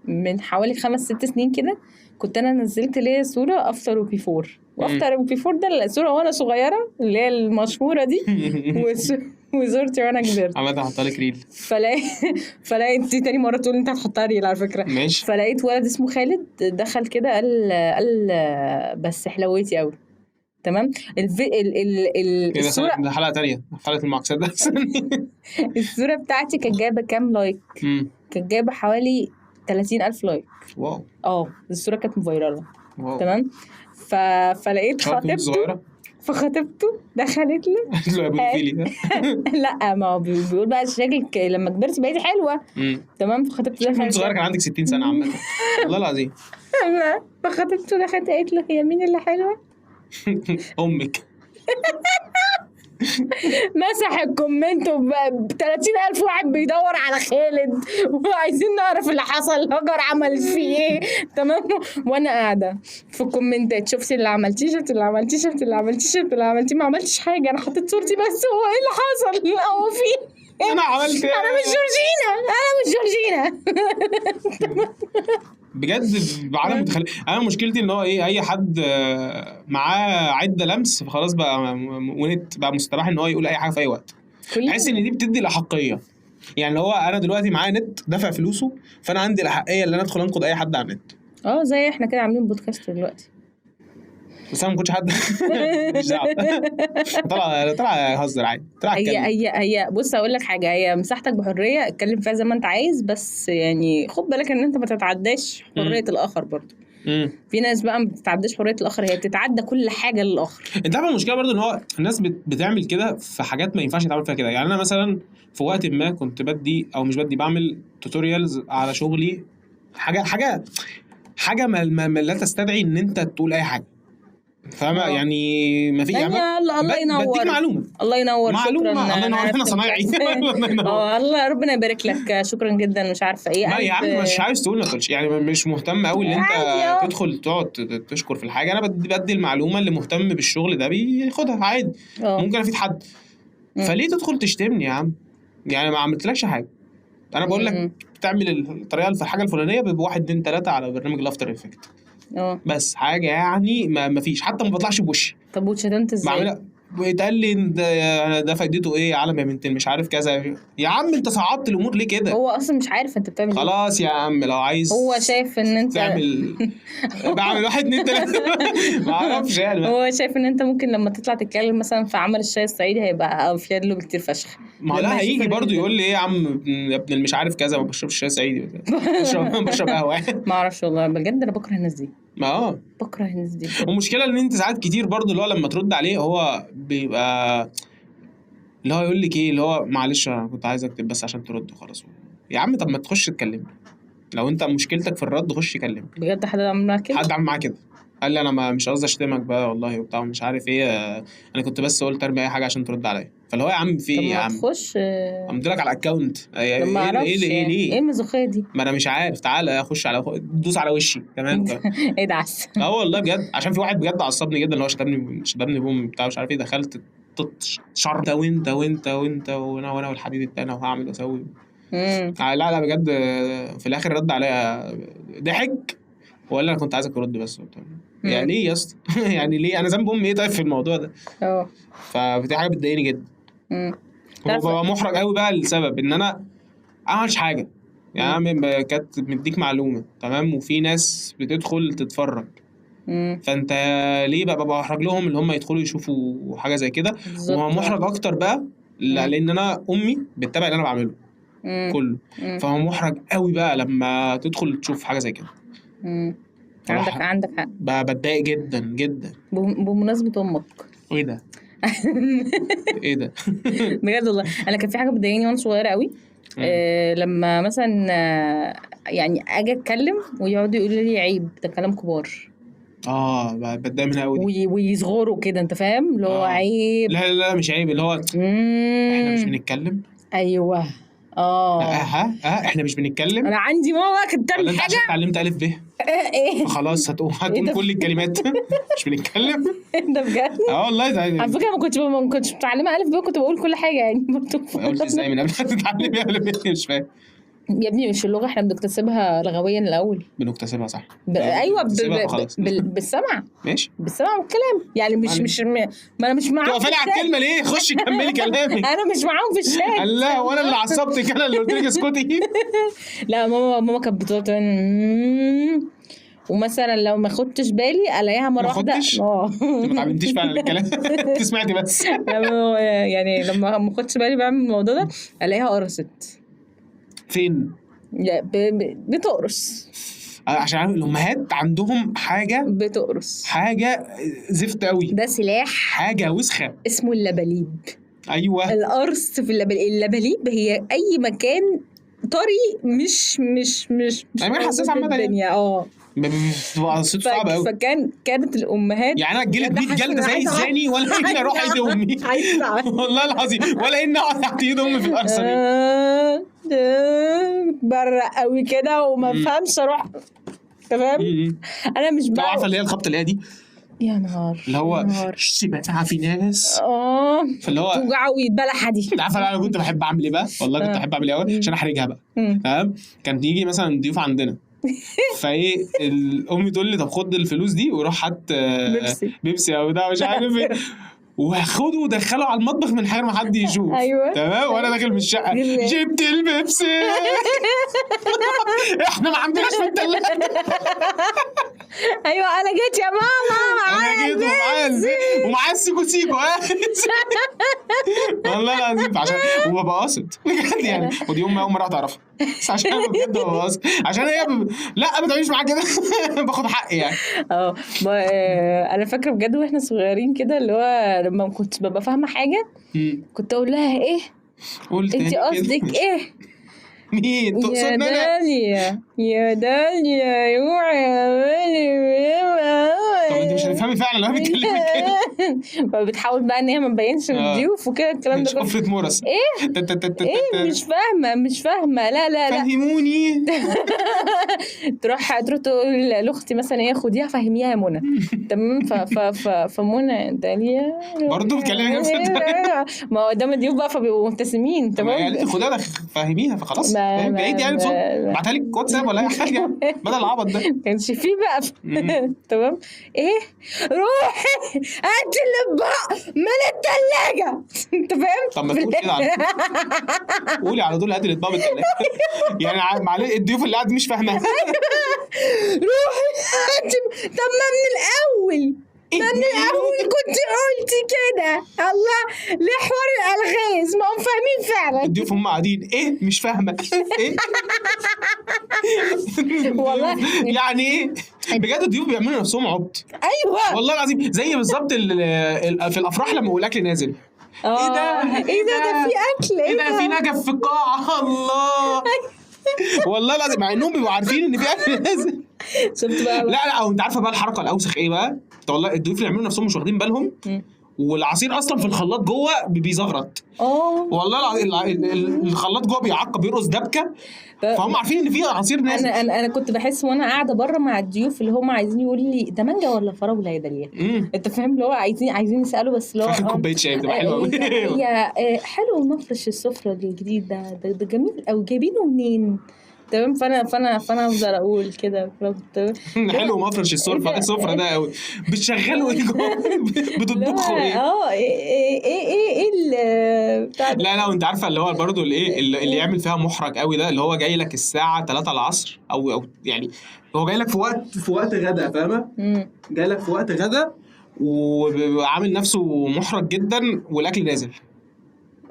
Speaker 1: من حوالي 5-6 سنين كده كنت انا نزلت ليه صوره افتر وبي 4. وافتر وبي 4 ده الصوره وانا صغيره اللي هي المشهوره دي وزورتي وانا كبرت.
Speaker 2: عملت احط لك ريل.
Speaker 1: فلقيت دي تاني مره تقول انت هتحطها ريل على فكره.
Speaker 2: ماشي.
Speaker 1: فلقيت ولد اسمه خالد دخل كده قال بس حلوتي قوي. تمام.
Speaker 2: الصوره ده حلقه تانية، حلقه المعكسات ده.
Speaker 1: الصوره بتاعتي كانت جايبه كام لايك؟ كانت جايبه حوالي 30,000 لايك.
Speaker 2: واو.
Speaker 1: الصوره كانت مفيرله. تمام. فلقيت فخطيبته دخلت له لا ما هو بيقول بقى شكلك لما كبرتي بقيتي حلوه. تمام. فخطيبته
Speaker 2: دخلت صغيره كان عندك 60 سنه عامه. والله العظيم.
Speaker 1: فخطيبته دخلت قالت له هي مين اللي حلوه؟
Speaker 2: امك.
Speaker 1: مسح الكومنت ب 30,000 واحد بيدور على خالد وعايزين نعرف اللي حصل. هاجر عملت فيه ايه؟ تمام. وانا قاعده في الكومنتات شفت اللي عملتيه ما عملتش حاجه. انا حطيت صورتي بس. هو ايه اللي حصل؟ هو في
Speaker 2: انا عملت ايه؟
Speaker 1: انا مش جورجينا.
Speaker 2: بجد بعدم انا مشكلتي ان هو ايه، اي حد معاه عده لمس فخلاص بقى ونت بقى مستباح ان هو يقول اي حاجه في اي وقت. احس ان دي بتدي الاحقيه يعني. هو انا دلوقتي معايا نت دافع فلوسه، فانا عندي الاحقيه ان انا ادخل انقد اي حد على النت.
Speaker 1: زي احنا كده عاملين بودكاست دلوقتي.
Speaker 2: بس انا ما كنتش حد مش دعوه. طلع اهزر عادي، طلع اتكلم.
Speaker 1: هي بص اقول لك حاجه، هي مساحتك بحريه اتكلم فيها زي ما انت عايز، بس يعني خد بالك ان انت ما تتعداش حريه الاخر برضه. في ناس بقى ما بتتعداش حريه الاخر، هي بتتعدى كل حاجه للاخر.
Speaker 2: انت عارف المشكله برضه ان هو الناس بتعمل كده في حاجات ما ينفعش تعمل فيها كده. يعني انا مثلا في وقت ما كنت بعمل توتوريالز على شغلي، حاجه ما لا تستدعي ان انت تقول اي حاجه، فاهمه؟ يعني ما في
Speaker 1: يعني الله ينور،
Speaker 2: بديك معلومه
Speaker 1: الله ينور، شكرا.
Speaker 2: الله ينور، انا صنايعي.
Speaker 1: الله ربنا يبارك لك، شكرا جدا. مش عارفه ايه.
Speaker 2: لا يا عم مش عايز تقول ما تقولش، يعني مش مهتم قوي ان انت تدخل تقعد تشكر في الحاجه. انا بدي المعلومه اللي مهتم بالشغل ده بياخدها عادي. ممكن افيد حد، فليه تدخل تشتمني يا عم؟ يعني ما عملتلكش حاجه. انا بقول لك تعمل الطريقه في الحاجه الفلانيه ب1 2 3 على برنامج الافتر افكت. بس حاجه يعني ما فيش، حتى ما بطلعش بوشي.
Speaker 1: طب واتشتمت ازاي؟
Speaker 2: بعملها ويتقال لي ده فايدته ايه؟ عالم يا بنتين مش عارف كذا. يا عم انت صعبت الامور ليه كده؟
Speaker 1: هو اصلا مش عارف انت بتعمل ايه.
Speaker 2: خلاص يا عم لو عايز،
Speaker 1: هو شايف ان انت
Speaker 2: بعمل 1 2 3 ما اعرفش يعني.
Speaker 1: هو شايف ان انت ممكن لما تطلع تتكلم مثلا في عمل الشاي الصعيدي هيبقى افيد له بكتير فشخ.
Speaker 2: ما لا هيجي برضه يقول لي ايه يا عم يا ابن مش عارف كذا، ما بشربش شاي صعيدي، بشرب قهوه.
Speaker 1: ما اعرفش والله بجد، انا بكره الناس دي.
Speaker 2: ما
Speaker 1: بكره الناس دي.
Speaker 2: والمشكله ان انت ساعات كتير برضه اللي هو لما ترد عليه هو بيبقى اللي هو يقول لك ايه، اللي هو معلش انا كنت عايز اكتب بس عشان ترد وخلاص. يا عم طب ما تخش تكلمني، لو انت مشكلتك في الرد خش كلمني.
Speaker 1: بجد حد عمل معاك كده؟
Speaker 2: حد عمل معاك كده، قال لي انا مش قصدي اشتمك بقى والله وبتاع مش عارف ايه، انا كنت بس قلت ارمي اي حاجه عشان ترد عليا. فاللي هو يا عم في ايه يا عم؟
Speaker 1: تخش
Speaker 2: امضيلك على الاكونت
Speaker 1: ايه ليه؟ ايه المزوخيه دي؟
Speaker 2: ما انا مش عارف، تعالى اخش على دوس على وشي تمام.
Speaker 1: ايه ده عسل.
Speaker 2: والله بجد، عشان في واحد بجد عصبني جدا اللي هو شتمني بوم بتاع مش عارف ايه، دخلت شر وانت وانا والحبيب التاني وهعمل واسوي. لا بجد في الاخر رد عليا ضحك وقال لي انا كنت عايزك ترد بس. يعني ليه يا اسطى؟ يعني ليه؟ انا ذنب امي ايه طيب في الموضوع ده؟ فدي حاجه بتضايقني جدا. وببقى محرج قوي بقى لسبب ان انا عملش حاجه. يعني انا كانت مديك معلومه تمام وفي ناس بتدخل تتفرج، فانت ليه بقى بحرج لهم اللي هم يدخلوا يشوفوا حاجه زي كده؟ ومحرج اكتر بقى لان انا امي بتتابع اللي انا بعمله كله، فهو محرج قوي بقى لما تدخل تشوف حاجه زي كده.
Speaker 1: عندك حق.
Speaker 2: بتضايق جدا جدا.
Speaker 1: بمناسبه امك،
Speaker 2: ايه ده؟ ايه ده؟
Speaker 1: بجد والله انا كان في حاجه بتضايقني وانا صغيره قوي. لما مثلا يعني اجي اتكلم ويقعدوا يقولوا لي عيب، ده كلام كبار.
Speaker 2: بتضايق منها قوي
Speaker 1: ويصغروا كده، انت فاهم اللي هو عيب.
Speaker 2: لا مش عيب، اللي هو احنا مش بنتكلم.
Speaker 1: ايوه
Speaker 2: احنا مش بنتكلم.
Speaker 1: انا عندي ماما كانت بتعمل حاجه،
Speaker 2: اتعلمت الف ب
Speaker 1: ايه
Speaker 2: خلاص هتقوم كل الكلمات. مش بنتكلم.
Speaker 1: ده بجد
Speaker 2: والله ده
Speaker 1: على فكره ما كنتش متعلمه الف ب، كنت بقول كل حاجه يعني برضه.
Speaker 2: قلت ازاي من قبل ما تتعلمي الف ب؟ مش فاهم
Speaker 1: يا ابني، مش اللغه احنا بنكتسبها لغويا الاول.
Speaker 2: بنكتسبها صح.
Speaker 1: ايوه بالسمع.
Speaker 2: ماشي
Speaker 1: بالسمع والكلام يعني مش ما انا مش معاهم.
Speaker 2: تقفلي على الكلمه ليه؟ خشي كملي كلامك.
Speaker 1: انا مش معاهم في الشات.
Speaker 2: لا وانا اللي عصبتك، انا اللي قلت لك اسكتي.
Speaker 1: لا ماما كانت بتقول ومثلا لو ما خدتش بالي الاقيها مره واحده.
Speaker 2: ما اتعلمتيش فعلا الكلام. انت سمعتي بس.
Speaker 1: يعني لما ما خدتش بالي بعمل الموضوع ده الاقيها قرصت.
Speaker 2: فين؟
Speaker 1: بتقرص.
Speaker 2: عشان الامهات عندهم حاجه
Speaker 1: بتقرص، حاجه
Speaker 2: زفت قوي.
Speaker 1: ده سلاح،
Speaker 2: حاجه وسخه
Speaker 1: اسمه اللباليب.
Speaker 2: ايوه
Speaker 1: القرص في اللباليب هي اي مكان طري مش
Speaker 2: انا حساس عامه
Speaker 1: الدنيا.
Speaker 2: بتبقى صوت صعب قوي.
Speaker 1: كانت الامهات
Speaker 2: يعني انا اتجلد 100 جلده زي الزاني ولا اني اروح ايد امي. والله العظيم ولا اني اقعد تحت ايد امي في القرصه دي.
Speaker 1: برق قوي كده وما فهمش اروح. تمام. انا مش
Speaker 2: بقى عارفه اللي هي الخبطه اللي هي دي
Speaker 1: يا نهار
Speaker 2: اللي هو بقى في ناس
Speaker 1: فاللي هو توجعه ويتبلح دي.
Speaker 2: عارفه انا كنت بحب اعمل ايه بقى؟ والله كنت بحب اعمل ايه قوي عشان احرجها بقى. تمام. كان يجي مثلا ضيوف عندنا فايه الام تقول لي طب خد الفلوس دي وروح هات بيبسي او ده مش عارف ايه، واخده ودخله على المطبخ من غير ما حد يشوف.
Speaker 1: ايوه
Speaker 2: تمام. وانا داخل من الشقه جبت البيبسي. احنا ما عندناش في الثلاجه.
Speaker 1: ايوه انا جيت يا ماما،
Speaker 2: جيت ومعاه السيكو سيكو والله العظيم عشان وببقى قاصد بجد يعني. ودي امي اول مره تعرفها بس عشان بجد ببقى قاصد عشان هي لا ما تعمليش معاك كده باخد حقي يعني.
Speaker 1: انا فاكره بجد واحنا صغيرين كده اللي هو لما كنت ببقى فاهمه حاجه كنت اقول لها ايه انت قصدك ايه
Speaker 2: مين
Speaker 1: يا داليا يا داليا اوعي يا
Speaker 2: طب انت مش هتفهمي فعلا لو بتكلمي كده.
Speaker 1: فبتحاول بقى ان هي ما تبينش الضيوف وكده الكلام ده
Speaker 2: كفرة مرس
Speaker 1: ايه مش فاهمه لا
Speaker 2: فهموني.
Speaker 1: تروح تقول لاختي مثلا ايه خديها فهميها يا منى تمام فمنى داليا
Speaker 2: برضه بتكلمي نفس
Speaker 1: ما هو قدام الضيوف بقى فبيبقوا مبتسمين تمام
Speaker 2: يعني خدها فهميها فخلاص بعيد يعني صوت بعتها لك واتساب ولا اي حاجه بدل العبط ده
Speaker 1: كانش فيه بقى تمام ايه روحي هاتي الاطباق من الثلاجه انت فاهم.
Speaker 2: طب ما تقول كده قولي على طول هاتي الاطباق من الثلاجه يعني معلش الضيوف اللي قاعد مش فاهمه
Speaker 1: روحي هاتي. طب ما من الاول كنت قلتي كده الله ليه حوار الالغاز ما هم فاهمين فعلا
Speaker 2: الضيوف هم قاعدين ايه مش فاهمه ايه
Speaker 1: والله
Speaker 2: يعني ايه بجد الضيوف بيعملوا نفسهم عبط.
Speaker 1: ايوه
Speaker 2: والله العظيم زي بالظبط في الافراح لما يقول اكل نازل
Speaker 1: ايه ده في اكل
Speaker 2: ايه ده في نجف في القاعه الله والله العظيم مع انهم بيبقوا عارفين ان في اكل نازل.
Speaker 1: شفت بقى
Speaker 2: لا او انت عارفه بقى الحركه الاوسخ ايه بقى والله الضيوف اللي يعملوا نفسهم مش واخدين بالهم والعصير اصلا في الخلاط جوه بيزغرط والله الخلاط جوه بيعقب بيرقص دبكه فهم عارفين ان في عصير نازل.
Speaker 1: انا كنت بحس وانا قاعده بره مع الضيوف اللي هم عايزين يقولوا لي ده مانجا ولا فراوله يا داليا انت فاهم اللي هو عايزين يسالوا بس اللي هو
Speaker 2: كوبايه شاي بتبقى حلوه قوي
Speaker 1: هي حلو مفرش السفره الجديد ده جميل قوي جايبينه منين تمام. فانا افضل اقول كده
Speaker 2: حلو مفرش السفره ده قوي بتشغلوا ايه جوه بتطبخوا
Speaker 1: ايه بتاع
Speaker 2: لا وانت عارفه اللي هو برضه الايه اللي يعمل فيها محرج قوي ده اللي هو جاي لك الساعه 3 العصر او يعني هو جاي لك في وقت غدا فاهمه جاي لك في وقت غدا وعامل نفسه محرج جدا والاكل نازل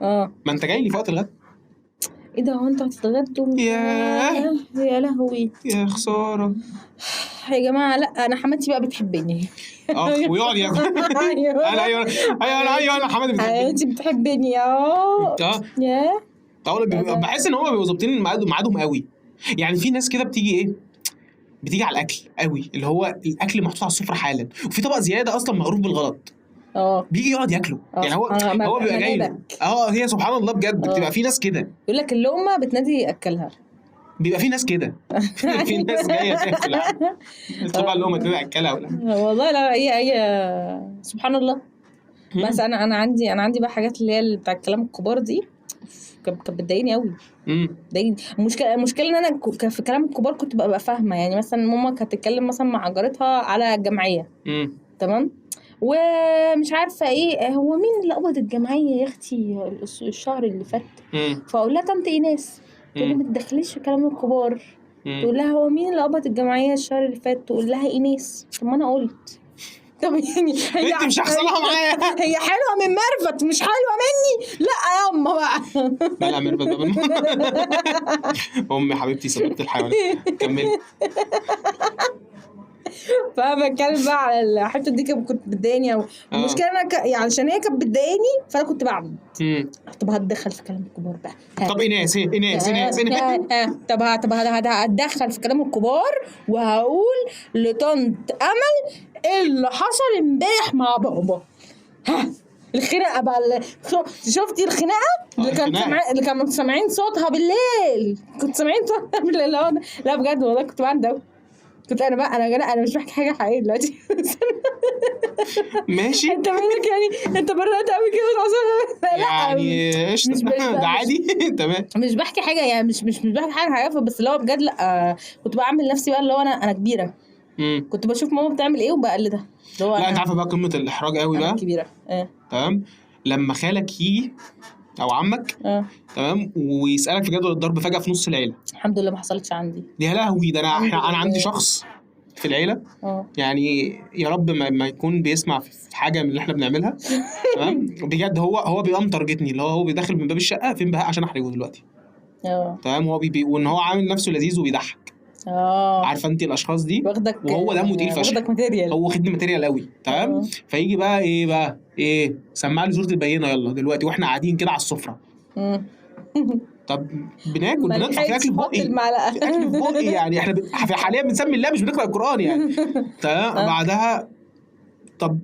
Speaker 2: ما انت جاي لي في وقت الغدا
Speaker 1: ايه ده هو انتوا هتتغدوا يا لهوي
Speaker 2: يا خساره
Speaker 1: يا جماعه. لا انا حماتي بقى بتحبني
Speaker 2: ويقعد ياكل ايوه انا حماتي بتحبني
Speaker 1: انت بتحبني يا
Speaker 2: بحس ان هم بيبقوا ظابطين ميعادهم قوي يعني. في ناس كده بتيجي على الاكل قوي اللي هو الاكل محطوط على السفره حالا وفي طبق زياده اصلا مغروف بالغلط بيجي يقعد ياكله يعني هو بيبقى جاي هي سبحان الله بجد بتبقى في ناس كده
Speaker 1: يقول لك اللقمه بتنادي ياكلها
Speaker 2: بيبقى في ناس كده في ناس جايه تاكل طبعا اللقمه تنادي ياكلها ولا
Speaker 1: والله لا هي سبحان الله. بس انا عندي بقى حاجات اللي هي بتاع الكلام الكبار دي كانت بتضايقني قوي بتضايقني. المشكله ان انا في كلام الكبار كنت ببقى فاهمه يعني مثلا ماما كانت تتكلم مثلا مع جارتها على الجمعيه تمام ومش عارفه ايه هو مين اللي قبض الجمعيه يا اختي الشهر اللي فات فاقول لها طنط ايناس تقول لي ما تدخليش في كلام الكبار تقول لها هو مين اللي قبض الجمعيه الشهر اللي فات تقول لها ايناس. طب ما انا قلت طب يعني
Speaker 2: انت مش هحصلها معايا
Speaker 1: هي حلوه من مرفت مش حلوه مني لا يا اما بقى
Speaker 2: لا مرفت امي حبيبتي سببت الحيوانات كملي.
Speaker 1: فبتكلم بقى على الحته دي كنت بتضايقني المشكله انا يعني عشان هي كانت بتضايقني فانا كنت بعمل طب هتدخل في كلام الكبار بقى
Speaker 2: طب ايناس
Speaker 1: طب هتدخل في كلام الكبار وهقول لطنط امل اللي حصل امبارح مع بابا الخناقه بقى شفتي الخناقه اللي كانوا سامعين صوتها بالليل كنت سامعين صوتها بالليل لا بجد والله كنت بعمل ده كنت انا مش بحكي حاجه حقيقيه دلوقتي
Speaker 2: ماشي
Speaker 1: انت مالك يعني انت برات قوي كده
Speaker 2: يعني قشطه ده عادي تمام
Speaker 1: مش بحكي حاجه يعني مش بحكي حاجه حقيقيه بس اللي هو بجد لا كنت بعمل نفسي بقى اللي هو انا كبيره كنت بشوف ماما بتعمل ايه وبقلدها
Speaker 2: لا انت عارفه بقى قمه الاحراج قوي بقى
Speaker 1: كبيره
Speaker 2: تمام لما خالك يجي او عمك تمام ويسالك في جدول الضرب فجاه في نص العيله.
Speaker 1: الحمد لله ما حصلتش عندي
Speaker 2: يا لهوي ده انا عندي شخص في العيله يعني يا رب ما يكون بيسمع في حاجه من اللي احنا بنعملها تمام بجد. هو بيبقى متارجتني اللي هو بيدخل من باب الشقه فين بهاء عشان احرجه دلوقتي تمام. هو وان هو عامل نفسه لذيذ وبيضحك عارفه انت الاشخاص دي
Speaker 1: واخدك
Speaker 2: وهو دمه تقيل فشخ هو واخدني ماتيريال قوي تمام. فيجي بقى ايه سمع لي سوره البينه يلا دلوقتي واحنا قاعدين كده على السفره طب بناكل بنطلع في اكل في بقي اكل في بقي يعني احنا حاليا بنسمي الله مش بنقرا القران يعني تمام. بعدها طب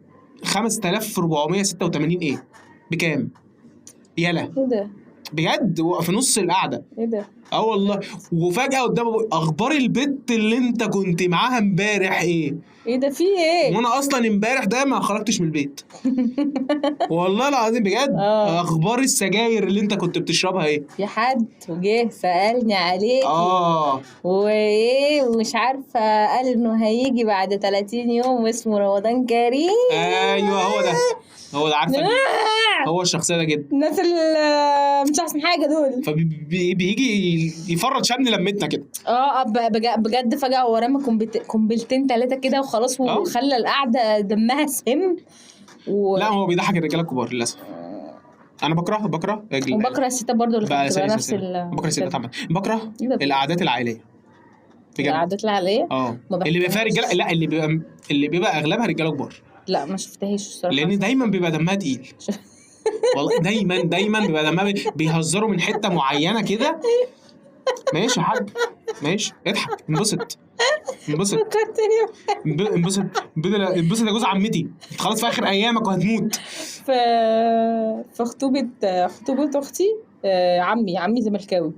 Speaker 2: 5486 ايه بكام يلا
Speaker 1: ايه ده
Speaker 2: بجد في نص القعده
Speaker 1: ايه ده
Speaker 2: والله. وفجاه قدامه اخبار البت اللي انت كنت معاها امبارح ايه
Speaker 1: ده في ايه
Speaker 2: وانا اصلا امبارح ده ما خرجتش من البيت والله العظيم بجد اخبار السجاير اللي انت كنت بتشربها ايه
Speaker 1: في حد وجه سالني عليك وايه ومش عارفه قال انه هيجي بعد 30 يوم واسمه رمضان كريم
Speaker 2: ايوه هو ده عارفه هو الشخصيه ده جدا
Speaker 1: الناس اللي مش احسن حاجه دول
Speaker 2: فبيجي يفرط شمل لمتنا كده
Speaker 1: بجد فجاه هو رمى قنبلتين 3 كده وخلاص وخلى القعده دمها سم
Speaker 2: لا هو بيضحك الرجاله الكبار للاسف. انا بكره
Speaker 1: وبكره الستات برضه اللي بتبقى نفس
Speaker 2: بكره الستات عامه بكره القعدات العائليه بجد.
Speaker 1: القعدات العائليه
Speaker 2: اللي بيبقى فيها رجاله لا اللي بيبقى اغلبها رجاله كبار
Speaker 1: لا ما شفتهاش الصراحه
Speaker 2: لان دايما بيبقى دمها تقيل والله دايما بيبقى دمها بيهزروا من حته معينه كده ماشي يا حاج ماشي اضحك انبسط يا جوز عمتي خلاص في اخر ايامك وهتموت.
Speaker 1: في خطوبه اختي عمي زملكاوي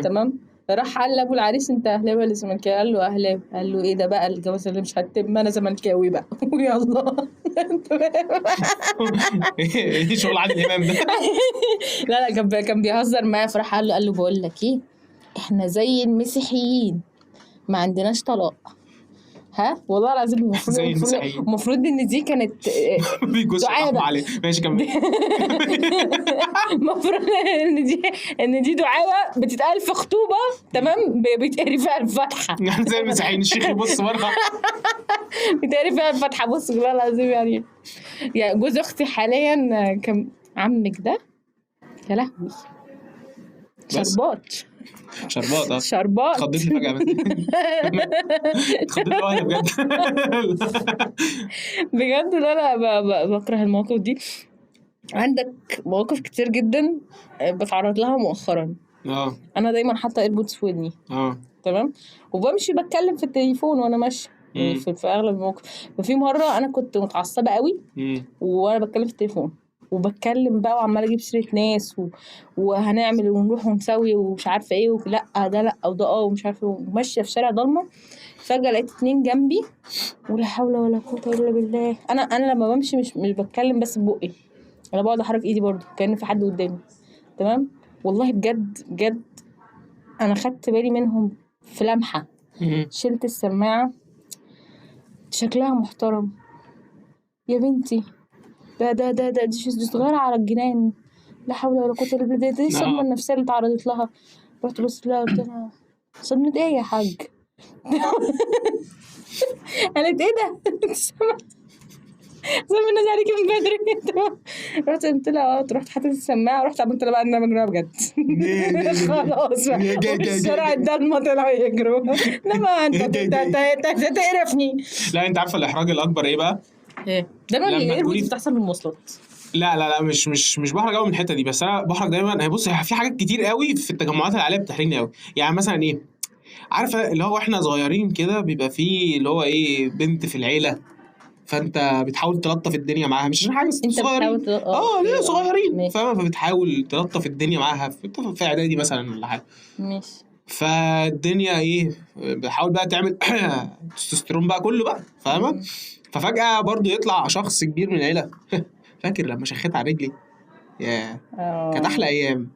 Speaker 1: تمام. راح قال لابو العريس انت اهلاوي ولا زملكاوي؟ قال له اهلاوي. قال له ايه ده بقى الجواز اللي مش هتتم؟ انا زملكاوي بقى ويلا
Speaker 2: ايه شغل عادل امام ده
Speaker 1: لا كان بيهزر معايا. فراح قال له بقول لك ايه احنا زي المسيحيين ما عندناش طلاق والله العظيم المفروض ان دي كانت
Speaker 2: دعابه عليه ماشي كمل
Speaker 1: المفروض ان دي دعابه بتتقال في خطوبه تمام بيتقري فيها الفاتحه
Speaker 2: يعني زي المسيحيين الشيخ يبص بره
Speaker 1: بيتقري فيها الفاتحه. بص والله العظيم يعني جوز اختي حاليا كان عمك ده يا لهوي شربات
Speaker 2: خضتني فجأة خضتني واحدة
Speaker 1: بجد لا بكره المواقف دي. عندك مواقف كتير جدا بتعرض لها مؤخرا انا دايما حاطه ايربودز في ودني تمام وبمشي بتكلم في التليفون وانا ماشيه في اغلب المواقف. ففي مره انا كنت متعصبه قوي وانا بتكلم في التليفون وبتكلم بقى وعمال اجيب سيره ناس وهنعمل ونروح ونسوي ومش عارفه ايه لا ده لا وده ومش عارفه وماشيه في شارع ضلمه. فجاه لقيت 2 جنبي ولا حول ولا قوه الا بالله. انا لما بمشي مش بتكلم بس ببقي انا بقعد احرك ايدي برضو كأن في حد قدامي تمام. والله بجد انا خدت بالي منهم في لمحه. شلت السماعه شكلها محترم يا بنتي دي صغيرة على الجنان لا حول ولا قوة الا بالله. دي الصدمة النفسية اللي تعرضت لها. رحت بص لها قلت لها صدمة ايه يا حاج؟ قالت ايه ده؟ صدمة الناس عليكي من بدري. رحت قلت لها رحت حطيت السماعة ورحت عملت لها بقى ان انا مجنونة بجد خلاص بقى والشارع الضلمة طلعوا يجروا. انما انت تقرفني.
Speaker 2: لا انت عارفة الاحراج الاكبر ايه بقى؟
Speaker 1: ايه ده بقى اللي بتحصل في المواصلات.
Speaker 2: لا مش بحرج قوي من الحته دي بس انا بحرج دايما. بص في حاجات كتير قوي في التجمعات العائليه بتحرجني قوي. يعني مثلا ايه عارفه اللي هو احنا صغيرين كده بيبقى فيه اللي هو ايه بنت في العيله فانت بتحاول تلطف الدنيا معاها مش عشان حاجه صغيرين ليه صغيرين فاهمه فبتحاول تلطف الدنيا معاها في اعدادي مثلا ولا حاجه
Speaker 1: ماشي.
Speaker 2: فالدنيا ايه بحاول بقى تعمل تستوستيرون بقى كله بقى فاهمه. ففجأة برضو يطلع شخص كبير من العيلة فاكر لما شخيت على رجلي يا كانت أحلى أيام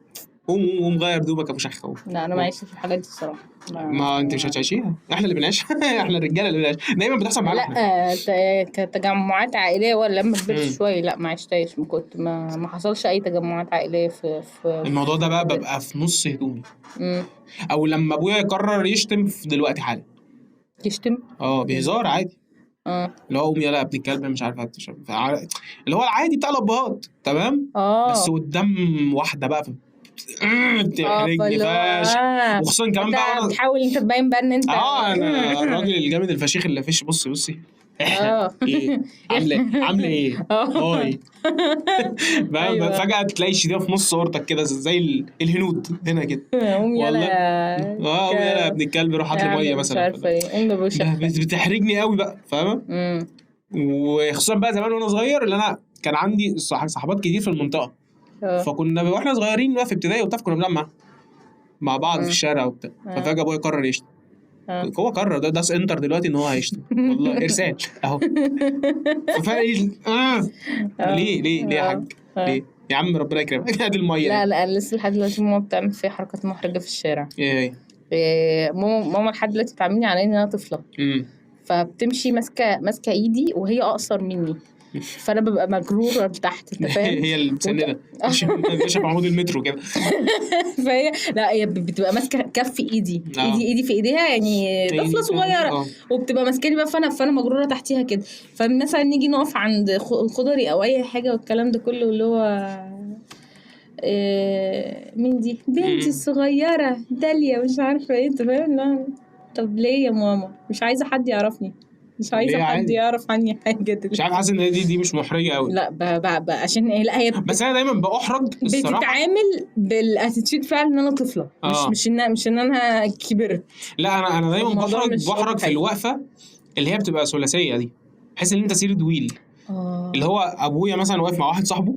Speaker 2: قوم غير دوبك أبو شخ.
Speaker 1: لا أنا ما عايش في الحاجات دي الصراحة.
Speaker 2: ما أنت مش هتعيشيها احنا اللي بنعيشها احنا الرجالة اللي بنعيشها دايما بتحصل معانا.
Speaker 1: لا كتجمعات عائلية ولا لما كبرت شوية لا ما عشتهاش. كنت ما حصلش أي تجمعات عائلية في
Speaker 2: الموضوع ده بقى ببقى في نص هدومي. أو لما أبويا يقرر يشتم في دلوقتي حالا
Speaker 1: يشتم
Speaker 2: بهزار عادي، اللي هو قوم يلا يا ابن الكلب مش عارف اللي هو العادي بتاع الابهات تمام. بس قدام واحده بقى بتحرجني فشخ، وخصوصا كمان بقى
Speaker 1: وانا بتحاول انت تبين بقى ان انت
Speaker 2: انا الراجل الجامد الفشيخ اللي فيش. بصي ايه عامله ايه هاي بقى فجاه تلاقي شديده في نص صورتك كده زي الهنود هنا كده.
Speaker 1: قوم يلا
Speaker 2: قوم يلا يا ابن الكلب روح هات لي ميه مثلا،
Speaker 1: مش عارفه ايه
Speaker 2: بتحرجني قوي بقى فاهمه. وخصوصا بقى زمان وانا صغير اللي انا كان عندي صحبات كتير في المنطقه، فكنا واحنا صغيرين بقى في ابتدائي وبتاع كنا بنلعب مع بعض في الشارع وبتاع. ففجاه ابويا قرر يشتم. هو قرر ده انتر دلوقتي ان هو هيشتم والله ارسال اهو. ليه يا حاج ليه يا عم ربنا يكرمك ادي الميه.
Speaker 1: لا لسه لحد دلوقتي ماما بتعمل فيها حركات محرجه في الشارع.
Speaker 2: ايه
Speaker 1: ماما لحد دلوقتي بتعاملني على ان انا طفله. فبتمشي ماسكه ايدي وهي اقصر مني، فانا ببقى مجروره لتحت انت فاهم.
Speaker 2: هي المسنده ماشيه في عمود المترو كده.
Speaker 1: فهي لا هي بتبقى ماسكه كف ايدي في ايديها يعني طفله صغيره وبتبقى ماسكاني بقى فانا مجروره تحتيها كده. فمثلا نيجي نقف عند خضري او اي حاجه والكلام ده كله اللي هو مين دي بنتي الصغيره داليا مش عارفه ايه انت فاهم. لا طب ليه يا ماما مش عايزه حد يعرفني، مش عايزه حد يعرف عني حاجه.
Speaker 2: مش عارف حاسس ان دي مش محرجه قوي.
Speaker 1: لا عشان لا هي
Speaker 2: بس انا دايما باحرج الصراحه
Speaker 1: بتتعامل بالاتيتيود فعلا ان انا طفله مش ان انا كبرت.
Speaker 2: لا انا دايما بحرج في الوقفه اللي هي بتبقى ثلاثيه دي، بحس ان انت سير دويل. اللي هو ابويا مثلا واقف مع واحد صاحبه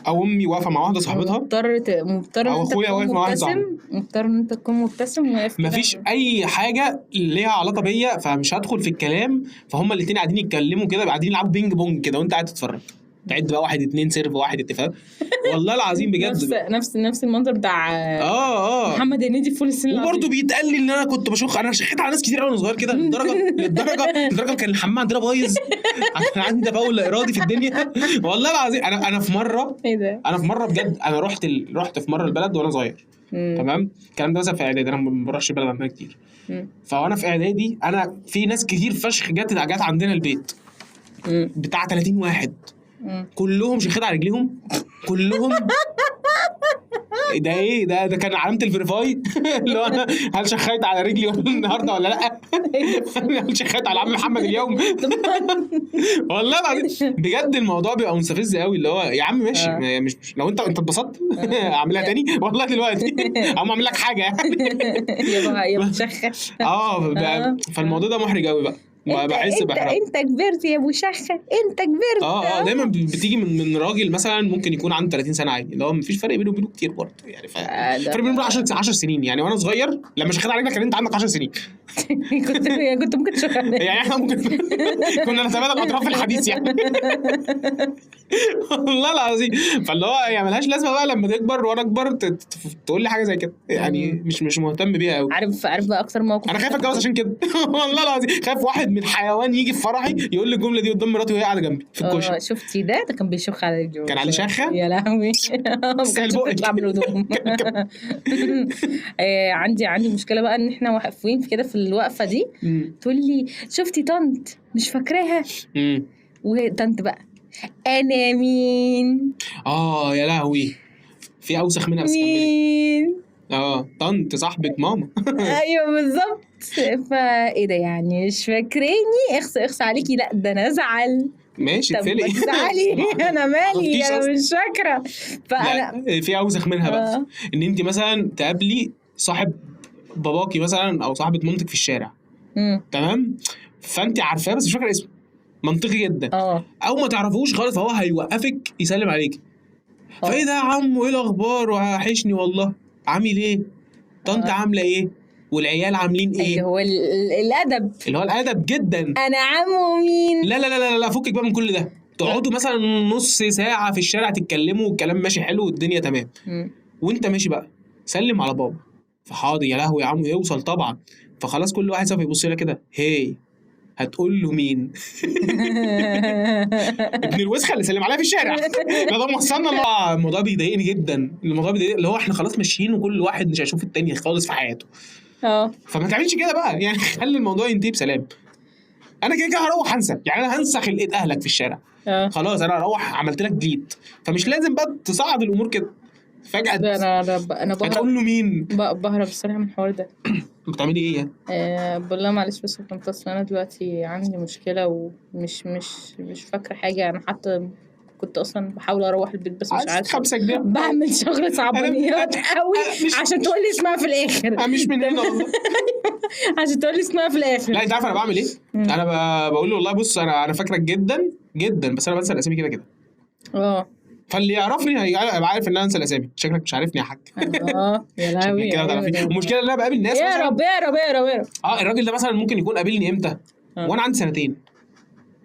Speaker 2: او امي واقفه مع واحده صاحبتها،
Speaker 1: مضطر
Speaker 2: او اخويا واقف مع واحد صاحبه،
Speaker 1: مضطر ان انت تكون مبتسم واقف.
Speaker 2: مفيش اي حاجه ليها علاقه بيا فمش هدخل في الكلام. فهم الاثنين قاعدين يتكلموا كده قاعدين يلعبوا بينج بونج كده وانت قاعد تتفرج تعد بقى 1 2 سيرف 1 اتفاق. والله العظيم بجد
Speaker 1: نفس المنظر بتاع محمد هنيدي في فول الصين العظيم.
Speaker 2: وبرده بيتقال لي ان انا كنت بشخ. انا شخيت على ناس كتير قوي وانا صغير كده للدرجه كان الحمام عندنا بايظ عشان عندي تفاؤل لا ارادي في الدنيا. والله العظيم انا في مره
Speaker 1: ايه ده
Speaker 2: انا في مره بجد انا رحت في مره البلد وانا صغير. تمام الكلام ده مثلا في اعدادي، انا ما بروحش البلد عندنا كتير. فانا في اعدادي انا في ناس كتير فشخ جت عندنا البيت بتاع 30 واحد كلهم شخيت على رجليهم كلهم. ده ايه ده كان علامه الفيريفاي اللي هو انا هل شخيت على رجلي النهارده ولا لا؟ هل شخيت على عم محمد اليوم؟ والله العظيم بجد الموضوع بيبقى مستفز قوي. اللي هو يا عم ماشي مش لو انت اتبسطت اعملها تاني والله دلوقتي او اعمل لك حاجه يعني
Speaker 1: يا مشخ.
Speaker 2: فالموضوع ده محرج قوي بقى. بحس بحرج.
Speaker 1: انت كبرت يا ابو شخه انت كبرت.
Speaker 2: دايما بتيجي من راجل مثلا ممكن يكون عنده 30 سنه عادي اللي هو مفيش فرق بينه وبينه كتير برضه يعني. فرق بينه 10 سنين يعني. وانا صغير لما شخيت عليك كان انت عندك 10 سنين
Speaker 1: كنت ممكن تشخ
Speaker 2: يعني احنا ممكن كنا نتبادل الاطراف الحديث يعني. والله العظيم. فاللي هو يعني ملهاش لازمه بقى لما تكبر وانا اكبر تقول لي حاجه زي كده يعني. مش مهتم بيها قوي.
Speaker 1: عارف بقى اكتر موقف
Speaker 2: انا خايف اتجوز عشان كده. والله العظيم خايف واحد من حيوان يجي في فرحي يقول لي الجمله دي قدام مراتي وهي قاعده جنبي في الكوشه.
Speaker 1: شفتي ده كان بيشخ على رجله
Speaker 2: كان عليه شخه
Speaker 1: يا لهوي. بيطلع من الهدوم. عندي مشكله بقى ان احنا واقفين كده في الوقفه دي تقول لي شفتي طنط مش فاكراها وطنط بقى انا مين
Speaker 2: يا لهوي في اوسخ منها. بس
Speaker 1: مين
Speaker 2: طنط صاحبه ماما.
Speaker 1: ايوه بالظبط. فايه ده يعني مش فاكراني اخس عليكي. لا ده انا ازعل
Speaker 2: ماشي تفلي
Speaker 1: تزعلي انا مالي انا مش فاكره.
Speaker 2: فانا في اوسخ منها بقى ان انت مثلا تقابلي صاحب باباكي مثلا او صاحبه مامتك في الشارع تمام فانت عارفاه بس مش فاكره اسمه. منطقي جدا. او ما تعرفوش خالص فهو هيوقفك يسلم عليك. فايه ده يا عم وايه الاخبار وحشني والله عامل ايه طنط عامله ايه والعيال عاملين ايه.
Speaker 1: اللي هو الادب
Speaker 2: اللي هو الادب جدا.
Speaker 1: انا عمو مين.
Speaker 2: لا فكك بقى من كل ده. تقعدوا مثلا نص ساعه في الشارع تتكلموا والكلام ماشي حلو والدنيا تمام وانت ماشي بقى سلم على بابا. فحاضر يا لهوي يا عم يوصل طبعا. فخلاص كل واحد سوف يبص لك كده هي هتقول له مين؟ ابن الوسخه اللي سلم عليها في الشارع. ده موصلنا الموضوع بيضايقني جدا. الموضوع بيضايقني اللي هو احنا خلاص ماشيين وكل واحد مش هيشوف التاني خالص في حياته. فما تعملش كده بقى يعني. خلي الموضوع ينتهي بسلام. انا كده هروح انسى، يعني انا هنسى خلقه اهلك في الشارع. خلاص انا هروح عملت لك ديليت، فمش لازم بقى تصعد الامور كده فجاه.
Speaker 1: انا بهرب.
Speaker 2: هتقول له مين؟
Speaker 1: بهرب الصراحه من الحوار ده.
Speaker 2: بتعملي ايه يعني؟
Speaker 1: بقول لها معلش بس كنت اصلا انا دلوقتي عندي مشكله ومش مش فاكره حاجه. انا حتى كنت اصلا بحاول اروح البيت بس مش عارفه
Speaker 2: 5 جنيه
Speaker 1: بعمل شغل صعبانيات قوي عشان تقول لي اسمها في الاخر.
Speaker 2: مش من هنا والله.
Speaker 1: عشان تقول لي اسمها في الاخر.
Speaker 2: لا انت عارف انا بعمل ايه؟ انا بقول له والله بص انا فاكرك جدا جدا، بس انا بنسى الاسامي كده. فاللي يعرفني هيبقى عارف ان انا انسى الاسامي. شكلك مش عارفني يا حاج.
Speaker 1: يا لهوي
Speaker 2: كده المشكله ان انا بقابل ناس
Speaker 1: يا رب
Speaker 2: الراجل ده مثلا ممكن يكون قابلني امتى وانا عندي 2 سنين،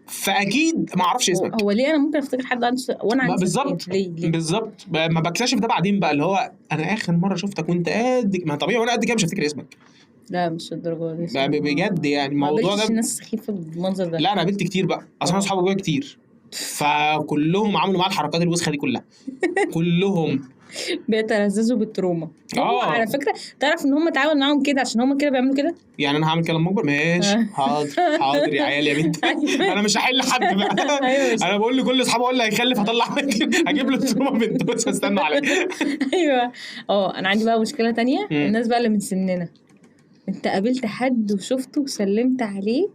Speaker 2: فاكيد ما اعرفش اسمك.
Speaker 1: هو ليه انا ممكن افتكر حد عنده وانا عندي
Speaker 2: بالظبط بالظبط. ما بكتشف ده بعدين بقى، اللي هو انا اخر مره شفتك وانت قد ما طبيعي وانا قد كده مش هفتكر اسمك.
Speaker 1: لا مش الدرجه دي
Speaker 2: بجد يعني. الموضوع ده
Speaker 1: ناس سخيفه بالمنظر ده.
Speaker 2: لا انا قابلت كتير بقى اصلا اصحابي جوه كتير، فكلهم عملوا معاه الحركات الوسخه دي كلها. كلهم
Speaker 1: بيتلذذوا بالتروما. على فكره تعرف ان هم اتعاملوا معاهم كده عشان هم كده بيعملوا كده.
Speaker 2: يعني انا هعمل كده لما اكبر؟ ماشي حاضر يا عيال يا بنت. انا مش هحل حد بقى. انا بقول لكل اصحابي اقول اللي هيخلف هطلع هجيب له التروما بنت بس استنوا عليا.
Speaker 1: ايوه. انا عندي بقى مشكله تانية. الناس بقى اللي من سننا، انت قابلت حد وشفته وسلمت عليه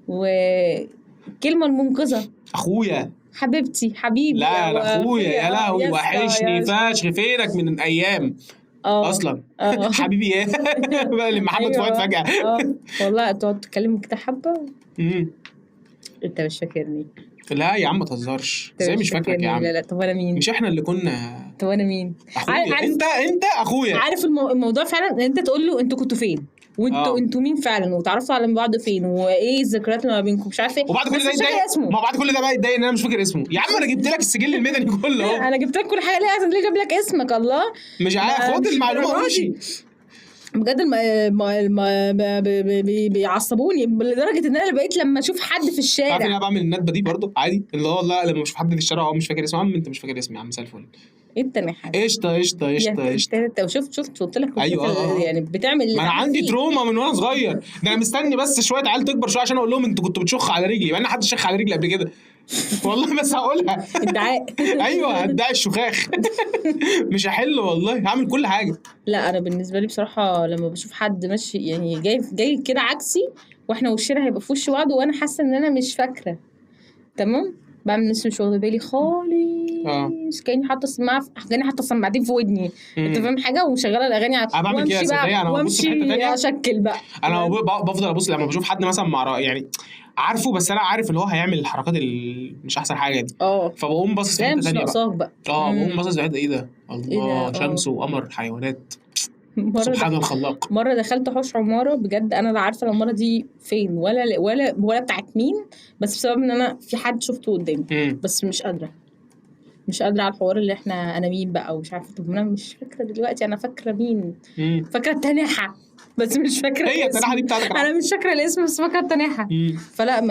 Speaker 1: وكلمه المنقذه
Speaker 2: اخويا
Speaker 1: حبيبتي حبيبي.
Speaker 2: لا اخويا يا لهوي وحشني فشخ. فينك من الايام اصلا. حبيبي ايه بقى اللي محمد فؤاد فجاه.
Speaker 1: والله تقعد تتكلم كده حبه. انت مش فاكرني؟
Speaker 2: لا يا عم ما تهزرش. ازاي مش فاكرك يا عم؟
Speaker 1: لا طب انا مين؟
Speaker 2: مش احنا اللي كنا؟
Speaker 1: طب انا مين؟
Speaker 2: انت اخويا.
Speaker 1: عارف الموضوع فعلا. انت تقول له انتوا كنتوا فين وانتوا مين فعلا وتعرفوا على بعض فين وايه الذكريات اللي ما بينكم مش عارفه ايه.
Speaker 2: وبعد كل ده يتضايق. ما بعد كل ده بقى يتضايق ان انا مش فاكر اسمه. يا عم انا جبت لك السجل المدني كله اهو.
Speaker 1: انا جبت لك كل حاجه. ليه عشان ليه جاب لك اسمك؟ الله
Speaker 2: مش عارف. خد المعلومه وامشي.
Speaker 1: بجد بيعصبوني لدرجه ان انا بقيت لما اشوف حد في الشارع.
Speaker 2: عارف انا بعمل الندبه دي برضو عادي، اللي هو لا لما اشوف حد في الشارع هو مش فاكر اسمه. عم انت مش فاكر اسمي يا عم مساء الفل.
Speaker 1: انت نحن
Speaker 2: قشطه.
Speaker 1: انت شفت قلت لك
Speaker 2: أيوة.
Speaker 1: يعني بتعمل.
Speaker 2: ما انا عندي تروما من وانا صغير. ده انا مستني بس شويه عيال تكبر شويه عشان اقول لهم انتوا كنتوا بتشخ على رجلي. ما انا حد شخ على رجلي قبل كده والله بس هقولها.
Speaker 1: ادعاء.
Speaker 2: ايوه ادعاء الشخاخ. مش هحل والله. هعمل كل حاجه.
Speaker 1: لا انا بالنسبه لي بصراحه لما بشوف حد ماشي يعني جاي كده عكسي واحنا وشنا هيبقى في وش بعض وانا حاسه ان انا مش فاكره تمام، بعمل نفسي مش واخده بالي خالص. كاني حاطه السماعه كاني حاطه السماعتين في ودني. انت فاهم حاجه ومشغله الاغاني على
Speaker 2: انا بعمل كده صدقني. انا ببص في حته ثانيه
Speaker 1: اشكل بقى.
Speaker 2: انا بفضل ابص لما بشوف حد مثلا مع يعني عارفه بس انا عارف اللي هو هيعمل الحركات اللي مش احسن حاجه دي.
Speaker 1: فبقوم
Speaker 2: باصص في حته ثانيه
Speaker 1: بقى.
Speaker 2: بقوم باصص في حته ايه ده الله. شمس وقمر حيوانات سبحان الخلاق.
Speaker 1: مره دخلت حوش عماره بجد انا لا عارفه العماره دي فين ولا بتاعت مين، بس بسبب ان انا في حد شفته قدامي بس مش قادره على الحوار اللي انا مين بقى ومش عارفه. طب انا مش فاكره دلوقتي. انا فاكره مين؟ فاكره التناحه بس مش فاكره
Speaker 2: هي التناحه دي بتاعتك.
Speaker 1: انا مش فاكره الاسم بس فاكره التناحه. فلا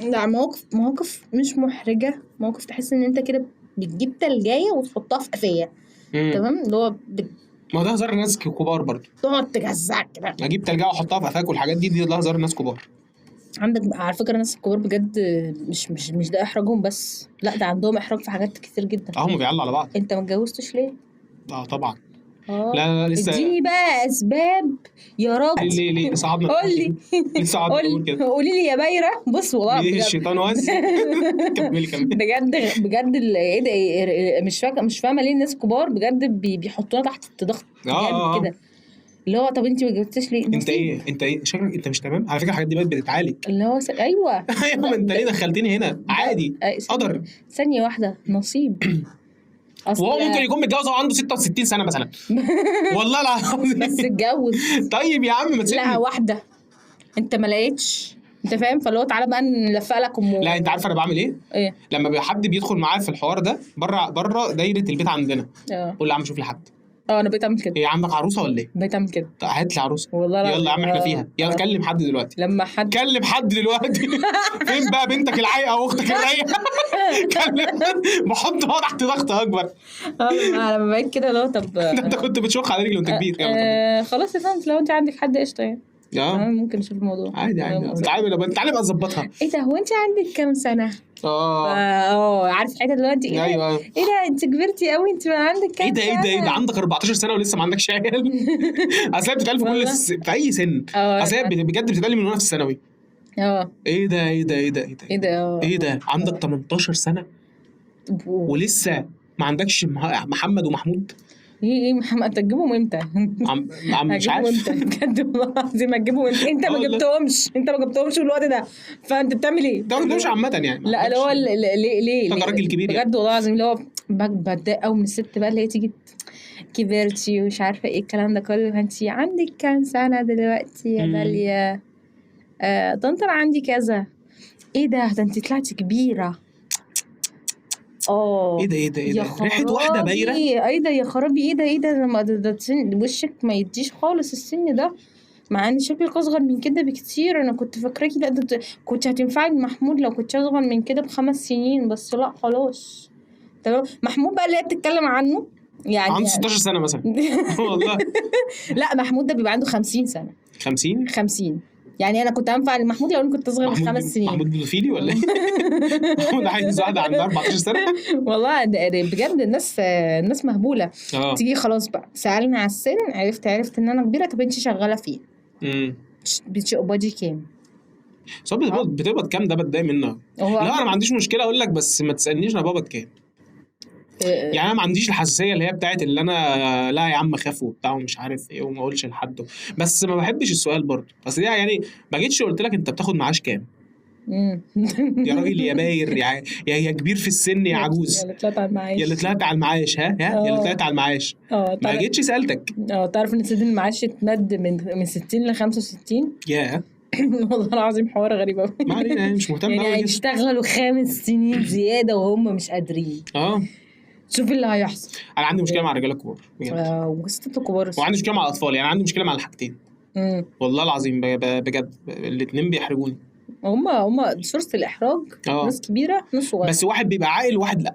Speaker 1: لا مواقف مش محرجه. موقف تحس ان انت كده بتجيب تلجايه وتحطها في قفايه تمام، اللي هو
Speaker 2: ما ده هزار الناس كبار برضه.
Speaker 1: تقعد تجزع كده
Speaker 2: اجيب تلجايه واحطها في قفاك والحاجات دي ده هزار الناس كبار.
Speaker 1: عندك على فكره الناس الكبار بجد مش ده احراجهم بس، لا ده عندهم احراج في حاجات كتير جدا.
Speaker 2: هم بيعلوا على بعض.
Speaker 1: انت ما اتجوزتش ليه؟
Speaker 2: طبعا. لا لسه.
Speaker 1: اديني بقى اسباب يا راجل.
Speaker 2: ليه صعبنا؟
Speaker 1: قول لي قولي لي يا بايره. بص والله
Speaker 2: بجد الشيطان وزي. كملي
Speaker 1: بجد ايه ده مش فاهمه ليه الناس الكبار بجد بيحطونا تحت ضغط جامد كده، اللي هو طب انت ما جبتش ليه؟
Speaker 2: انت ايه شكلك انت مش تمام على فكره. الحاجات دي بقت بتتعالج اللي
Speaker 1: هو ايوه
Speaker 2: ايوه انت ليه دخلتني هنا؟ عادي قدر.
Speaker 1: ثانيه واحده نصيب.
Speaker 2: وهو ممكن يكون متجوز وعنده 66 سنه مثلا. والله العظيم
Speaker 1: بس اتجوز.
Speaker 2: طيب يا عم ما تسيبني.
Speaker 1: لا واحده انت ما لقيتش انت فاهم. فاللي هو تعالى بقى نلفق لك
Speaker 2: لا انت عارف انا بعمل ايه؟ لما حد بيدخل معايا في الحوار ده بره دايره البيت عندنا اقول له يا عم شوف لي حد.
Speaker 1: انا بقيت اعمل كده.
Speaker 2: ايه عندك عروسه ولا ايه؟
Speaker 1: بقيت اعمل كده.
Speaker 2: هات لي عروسه
Speaker 1: والله
Speaker 2: يلا يا عم احنا فيها. يلا كلم حد دلوقتي.
Speaker 1: لما حد
Speaker 2: كلم حد دلوقتي. فين بقى بنتك العايقه واختك الرايقه؟ كلم. بحط بقى تحت ضغط اكبر.
Speaker 1: لما بقيت كده لو طب
Speaker 2: انت كنت بتشخ على رجلي وانت كبير.
Speaker 1: خلاص يا فندم لو انت عندك حد قشطه يعني ممكن نشوف الموضوع
Speaker 2: عادي. تعالى بقى نظبطها.
Speaker 1: ايه ده هو انت عندك كام سنه؟ عارف حاجه دلوقتي.
Speaker 2: ايوه
Speaker 1: ايه ده انت كبرتي قوي انت بقى عندك كام
Speaker 2: سنه؟ ايه ده عندك 14 سنه ولسه ما عندكش عيال؟ اصل بتتقال في كل في اي سن. اصل بجد بتتقال من وانا في الثانوي. ايه ده عندك 18 سنه ولسه ما عندكش محمد ومحمود؟
Speaker 1: ايه محمد تجيبهم امتى؟
Speaker 2: مش عارف
Speaker 1: امتى بجد والله العظيم هتجيبهم امتى؟ انت ما جبتهمش في الوقت ده فانت بتعمل ايه؟
Speaker 2: انت ما جبتهمش عامه يعني.
Speaker 1: لا اللي هو ليه
Speaker 2: انت راجل كبير
Speaker 1: بجد والله العظيم اللي هو بتضايق قوي من الست بقى اللي هي تيجي كبرتي ومش عارفه ايه الكلام ده كله. انت عندك كام سنه دلوقتي يا داليا؟ طنط انا عندي كذا. ايه ده انت طلعتي كبيره.
Speaker 2: ايه ده ريحه واحده بايره.
Speaker 1: ايه ده يا خرابي. ايه ده وشك ما يديش خالص السن ده مع ان شكلك اصغر من كده بكتير. انا كنت فاكراكي لا ده كنت هتنفعي محمود لو كنت اصغر من كده ب5 سنين بس لا خلاص تمام. محمود بقى اللي هي بتتكلم عنه يعني
Speaker 2: عنده 16 سنه مثلا. والله
Speaker 1: لا محمود ده بيبقى عنده 50 سنه. 50 يعني انا كنت انفع لمحمود لو انا كنت اصغر من 5 سنين.
Speaker 2: محمود بيدوفيلي ولا ايه؟ محمود عايز واحده عندها 14 سنه.
Speaker 1: والله بجد الناس مهبوله. تيجي خلاص بقى سالنا على السن عرفت ان انا كبيره. طب انت شغاله فين؟ بتقبضي كام؟
Speaker 2: بتقبض كام؟ ده بتضايق منها. لا انا ما عنديش مشكله اقول لك بس ما تسالنيش انا بقبض كام. يعني انا ما عنديش الحساسيه اللي هي بتاعت اللي انا لا يا عم خاف وبتاع ومش عارف ايه وما اقولش لحد. بس ما بحبش السؤال برضه. بس دي يعني ما جيتش قلت لك انت بتاخد معاش كام؟ يا راجل يا باير يا كبير في السن يا عجوز.
Speaker 1: يا اللي طلعت على المعاش.
Speaker 2: يا اللي طلعت على المعاش. ما جيتش سالتك.
Speaker 1: تعرف ان سن المعاش اتمد من 60 ل 65. والله العظيم حوار غريب قوي.
Speaker 2: ما علينا مش مهتم
Speaker 1: يعني هيشتغلوا 5 سنين زياده وهم مش قادرين. شوف اللي هيحصل.
Speaker 2: انا عندي مشكله مع الرجاله الكبار
Speaker 1: والستات الكبار
Speaker 2: وعندي مشكله مع الاطفال. يعني عندي مشكله مع الحاجتين. والله العظيم بجد الاثنين بيحرجوني.
Speaker 1: هم سورس الاحراج. ناس كبيره ناس صغيره.
Speaker 2: بس واحد بيبقى عاقل وواحد لا.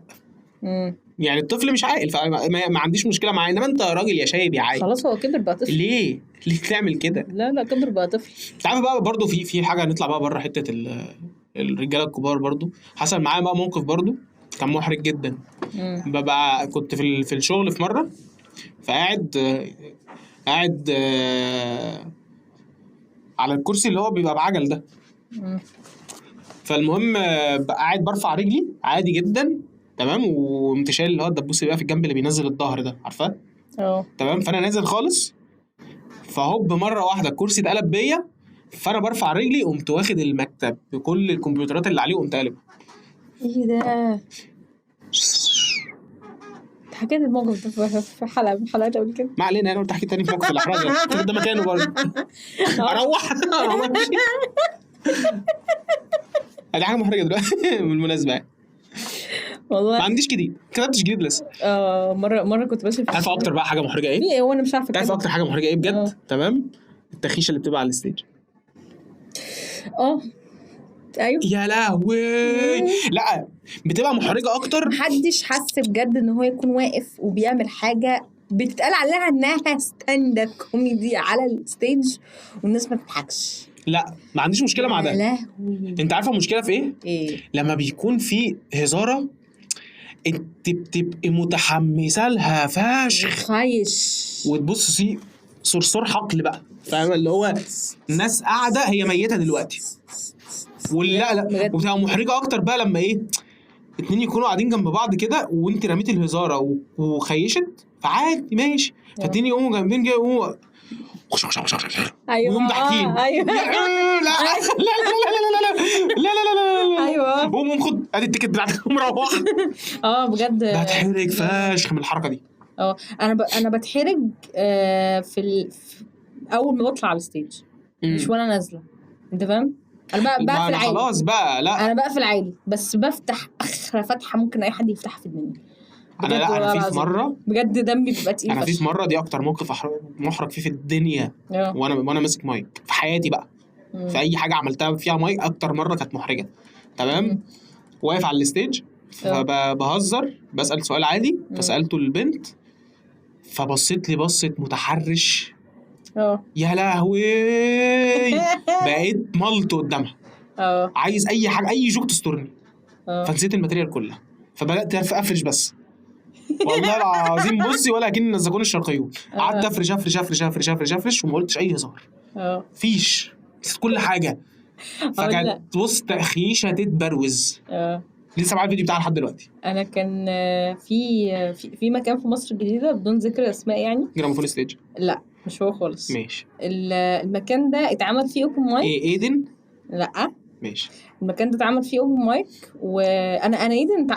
Speaker 2: يعني الطفل مش عاقل فما عنديش مشكله معاه. انما انت راجل يا شايب يا عاقل
Speaker 1: خلاص هو كبر بقى طفل.
Speaker 2: ليه تعمل كده؟
Speaker 1: لا كبر بقى طفل.
Speaker 2: تعرف بقى برضو في حاجه هنطلع بقى بره حته الرجاله الكبار. برضو حصل معايا بقى موقف برضو كان محرج جدا. ببقى كنت في الشغل في مره فقاعد على الكرسي اللي هو بيبقى بعجل ده. فالمهم قاعد برفع رجلي عادي جدا تمام وقمت شايل اللي هو الدبوس اللي بقى في الجنب اللي بينزل الظهر ده عارفاه. تمام فانا نازل خالص فهوب مره واحده الكرسي اتقلب بيا. فانا برفع رجلي قمت واخد المكتب بكل الكمبيوترات اللي عليه وقمت قلبه.
Speaker 1: ايه ده؟ حكيت الموقف ده في حلقه من حلقات قبل كده.
Speaker 2: ما علينا انا قلت احكي تاني في موقف الاحراج ده مكانه برضه. اروح دي حاجه محرجه دلوقتي بالمناسبه. والله ما عنديش جديد كتبتش جديد لسه.
Speaker 1: مره كنت بس
Speaker 2: عارفه اكتر بقى حاجه محرجه ايه؟
Speaker 1: وانا مش عارفه
Speaker 2: عارفه اكتر حاجه محرجه ايه بجد؟ تمام التخيشه اللي بتبقى على الستيج.
Speaker 1: ايوه
Speaker 2: يا لهوي. لا بتبقى محرجه اكتر.
Speaker 1: محدش حس بجد ان هو يكون واقف وبيعمل حاجه بتتقال عليها انها ستاند اب كوميدي على الستيج والناس ما بتضحكش.
Speaker 2: لا ما عنديش مشكله مع ده.
Speaker 1: لهوي.
Speaker 2: انت عارفه المشكله في
Speaker 1: ايه؟
Speaker 2: لما بيكون في هزاره انت بتبقي متحمسه لها فشخ
Speaker 1: خايش
Speaker 2: وتبصي صرصور حقل بقى فاهمه اللي هو الناس قاعده هي ميته دلوقتي. ولا وبتبقى محرجه اكتر بقى لما اتنين يكونوا قاعدين جنب بعض كده وانت رميت الهزاره وخيشت فعادي ماشي. فاتنين يقوموا جنبين كده يقوموا ويقوموا ضاحكين.
Speaker 1: ايوه
Speaker 2: لا
Speaker 1: ايوه
Speaker 2: قوم خد ادي التيكت بتاعتك مروح.
Speaker 1: بجد
Speaker 2: بتحرج فشخ من الحركه دي.
Speaker 1: انا بتحرج في اول ما بطلع على الستيج مش وانا نازله. انت فاهم؟ انا بقفل عادي
Speaker 2: خلاص بقى. لا
Speaker 1: انا بقفل عادي بس بفتح اخر فتحه ممكن اي حد يفتحها في الدنيا.
Speaker 2: انا في مره
Speaker 1: بجد دمي بيبقى تقيل.
Speaker 2: انا في مره دي اكتر موقف محرج فيه في الدنيا. وانا ماسك مايك في حياتي بقى. في اي حاجه عملتها فيها مايك اكتر مره كانت محرجه. تمام. واقف على الستيج فبهزر بسال سؤال عادي فسالته البنت فبصت لي بصت متحرش. يا لهوي بقيت ملط قدامها. عايز اي حاجه اي جوك تسترني. فنسيت الماتيريال كلها فبدات افرش بس والله العظيم. بصي ولا اكن النزاكون الشرقيون. قعدت افرش افرش افرش افرش افرش افرش وما قلتش اي هزار. فيش كل حاجه. فكانت بص تخيشه تتبروز. لسه معايا الفيديو بتاعها لحد دلوقتي.
Speaker 1: انا كان في مكان في مصر الجديده بدون ذكر اسماء يعني.
Speaker 2: جراموفون ستيج.
Speaker 1: لا مش هو خالص.
Speaker 2: ماشي.
Speaker 1: المكان ده اتعمل فيه اوبن مايك.
Speaker 2: ايدن.
Speaker 1: لا
Speaker 2: ماشي.
Speaker 1: المكان ده اتعمل فيه اوبن مايك وانا ايدن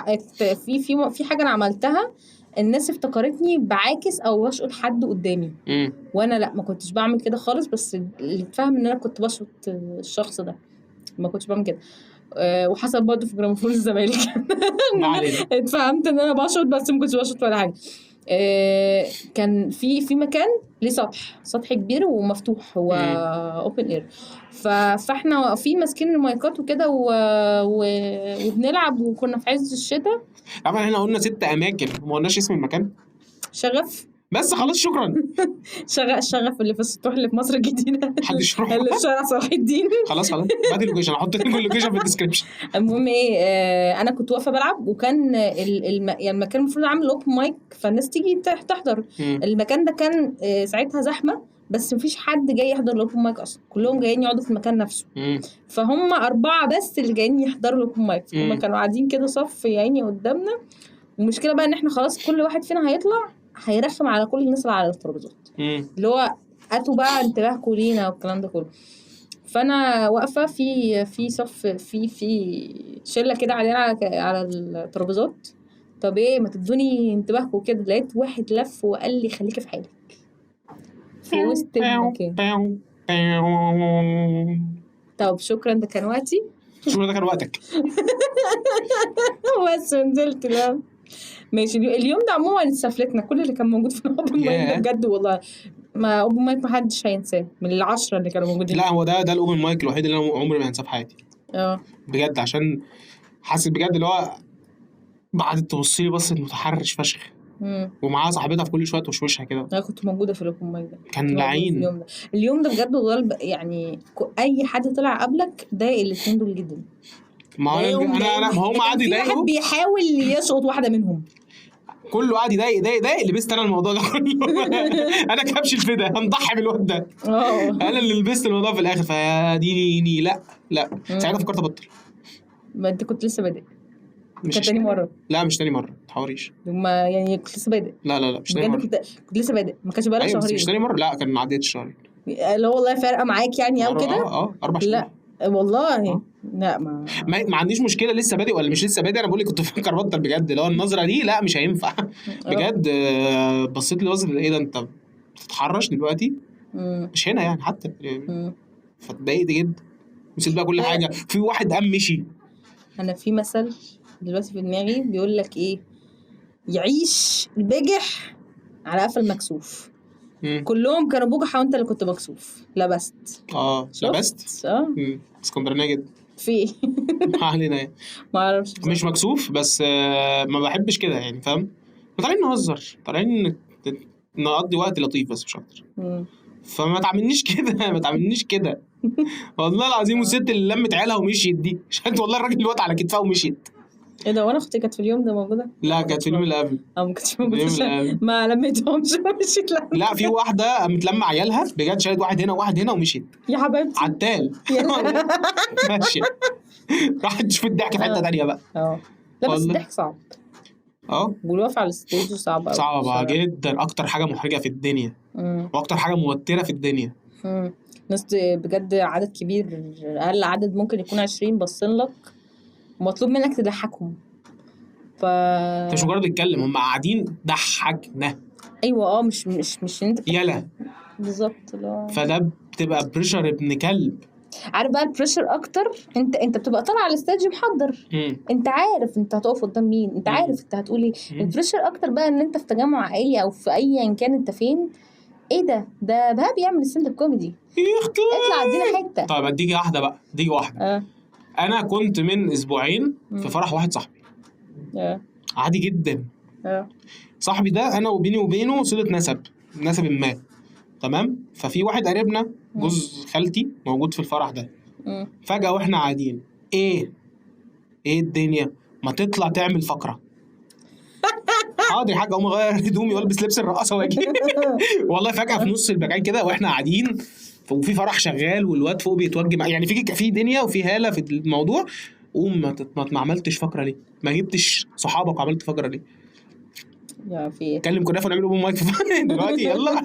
Speaker 1: في حاجه انا عملتها الناس افتكرتني بعاكس او بشقط حد قدامي. وانا لا ما كنتش بعمل كده خالص. بس اللي اتفهم ان انا كنت بشقط الشخص ده ما كنتش بعمل كده. وحصل برضه في جراموفون الزمالك. اتفهمت ان انا بشقط بس ما كنتش بشقط ولا حاجه. كان في مكان ليه سطح كبير ومفتوح هو اوبن اير. فاحنا واقفين ماسكين المايكات وكده وبنلعب وكنا في عز الشتاء.
Speaker 2: طبعا احنا قلنا 6 اماكن وما قلناش اسم المكان.
Speaker 1: شغف
Speaker 2: بس خلاص شكرا.
Speaker 1: الشغف اللي في السطوح اللي في مصر الجديدة.
Speaker 2: محدش يروح.
Speaker 1: اللي في شارع صلاح الدين.
Speaker 2: خلاص بعد اللوكيشن هحط لكم اللوكيشن في الديسكربشن.
Speaker 1: المهم ايه انا كنت واقفه بلعب وكان يعني المكان المفروض عامل اوبن مايك فالناس تيجي تحضر. المكان ده كان ساعتها زحمه بس مفيش حد جاي يحضر الاوبن مايك اصلا. كلهم جايين يقعدوا في المكان نفسه. فهم 4 بس اللي جايين يحضروا الاوبن مايك. هم كانوا قاعدين كده صف يعني قدامنا. والمشكله بقى ان احنا خلاص كل واحد فينا هيطلع هيرخم على كل الناس اللي على الترابيزات اللي هو هاتوا بقى انتباهكم لينا والكلام ده كله. فانا واقفه في صف في شله كده علينا على الترابيزات. طب ايه ما تدوني انتباهكم كده. لقيت واحد لف وقال لي خليكي في حالك في وسط المكان. طب شكرا ده كان وقتي.
Speaker 2: شكرا ده كان وقتك.
Speaker 1: بس نزلت. لا ماشي. اليوم ده عموما استفلتنا كل اللي كان موجود في الاوبن مايك بجد والله. ما اوبن مايك ما حدش هينساه من ال10 اللي كانوا موجودين.
Speaker 2: لا هو ده الاوبن مايك الوحيد اللي انا عمري ما هنساه في حياتي. بجد عشان حاسس بجد اللي هو بعد تبص لي بصت متحرش فشخ. ومعاها صاحبتها في كل شويه وشوشها كده.
Speaker 1: انا كنت موجوده في الاوبن مايك ده.
Speaker 2: كان لعين
Speaker 1: اليوم ده بجد والله. يعني اي حد طلع قبلك ضايق الاثنين دول جدا.
Speaker 2: ما هم قعدوا يضايقوا.
Speaker 1: واحد بيحاول يشقط واحده منهم.
Speaker 2: كله قاعد يضايق لبست انا الموضوع ده كله. انا كبش الفدا هنضحي بالواد ده. انا اللي لبست الموضوع في الاخر. فيا ديني لا ساعتها فكرت ابطل.
Speaker 1: ما انت كنت لسه بادئ. مش تاني مره.
Speaker 2: لا مش تاني مره ما تحاوريش.
Speaker 1: ما يعني كنت لسه بادئ.
Speaker 2: لا مش تاني مره.
Speaker 1: كنت لسه بادئ ما كانش بقالك شهرين.
Speaker 2: مش تاني مره. لا كان عديت الشهرين.
Speaker 1: لا والله فارقه معاك يعني او كده.
Speaker 2: 4 شهور.
Speaker 1: لا والله لا
Speaker 2: ما عنديش مشكله لسه بادئ ولا مش لسه بادئ. انا بقول لك كنت بفكر ابطل بجد. لو النظره دي لا مش هينفع. بجد بصيت لي وزن ايه ده انت بتتحرش دلوقتي. مش هنا يعني حتى فاتضايقت جدا. نسيت بقى كل حاجه. في واحد قام مشي.
Speaker 1: انا في مثل دلوقتي في دماغي بيقول لك ايه يعيش البجح على قفا المكسوف. كلهم كانوا بجحة وانت اللي كنت مكسوف. لبست.
Speaker 2: لبست. اسكندرانيه جدا.
Speaker 1: في
Speaker 2: ما علينا يعني.
Speaker 1: ما اعرفش
Speaker 2: مش مكسوف بس ما بحبش كده يعني فاهم. طالعين نهزر طالعين نقضي وقت لطيف بس مش اكتر. فما تعملنيش كده. والله العظيم. والست اللي لمت عيالها ومشيت دي عشان والله الراجل اللي وقت على كتفها ومشيت.
Speaker 1: ايه ده وانا اختي كانت في اليوم ده موجوده؟
Speaker 2: لا كانت في اليوم اللي قبل.
Speaker 1: ما كانتش موجوده. ما لميتهمش ومشيت.
Speaker 2: لا في واحده قامت لما عيالها بجد شالت واحد هنا وواحد هنا ومشيت.
Speaker 1: يا حبيبتي
Speaker 2: عتال. ماشيه. راحت تشوف الضحك في حته ثانيه بقى.
Speaker 1: لا بس الضحك صعب. والوقفه على الستيج صعبه
Speaker 2: جدا. اكتر حاجه محرجه في الدنيا. واكتر حاجه موتره في الدنيا.
Speaker 1: ناس بجد عدد كبير. اقل عدد ممكن يكون 20 باصين لك ومطلوب منك تضحكهم.
Speaker 2: انت مش مجرد تتكلم هم قاعدين ضحكنا.
Speaker 1: ايوه مش انت
Speaker 2: يلا
Speaker 1: بالظبط.
Speaker 2: فده بتبقى بريشر ابن كلب.
Speaker 1: عارف بقى البريشر اكتر، انت بتبقى طالع على الستيج محضر، انت عارف انت هتقف قدام مين، انت عارف انت هتقول ايه. البريشر اكتر بقى ان انت في تجمع عائلي او في ايا كان انت فين. ايه ده بقى بيعمل ستاند اب كوميدي، اطلع ادينا حته.
Speaker 2: طيب اديكي واحده بقى، اديكي واحده. انا كنت من اسبوعين في فرح واحد صاحبي، عادي جدا. صاحبي ده انا وبيني وبينه صله نسب ما، تمام. ففي واحد قريبنا جوز خالتي موجود في الفرح ده. فجاه واحنا قاعدين، ايه الدنيا، ما تطلع تعمل فقره. حاضر يا حاجه، اقوم اغير هدومي والبس لبس الرقاصه واجي. والله فجاه في نص المكان كده واحنا قاعدين وفي فرح شغال والواد فوق بيتوجه، يعني في دنيا وفي هاله في الموضوع. قوم ما عملتش فقره ليه؟ ما جبتش صحابك وعملت فقره ليه؟
Speaker 1: يا في
Speaker 2: كلم كنافه ونعمل اوبن مايك دلوقتي يلا.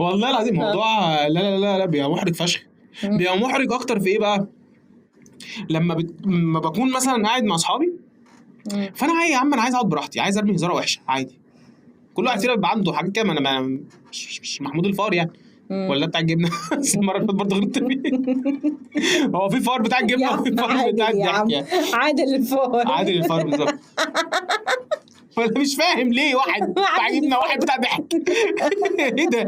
Speaker 2: والله العظيم موضوع لا بيبقى محرج فشخ. بيبقى محرج اكتر في ايه بقى؟ لما بكون مثلا قاعد مع اصحابي، فانا عايز يا عم، انا عايز اقعد براحتي، عايز ارمي هزاره وحشه عادي. كل واحد فينا بيبقى عنده حاجات كده، انا مش محمود الفار يعني، ولا بتاع الجبنه. المره اللي فاتت برضه غلطت فيه. هو في فار بتاع الجبنه وفي فار بتاع الضحك يعني.
Speaker 1: عادل الفار
Speaker 2: بالظبط. ولا مش فاهم ليه واحد بتاع جبنه واحد بتاع ضحك. ايه ده؟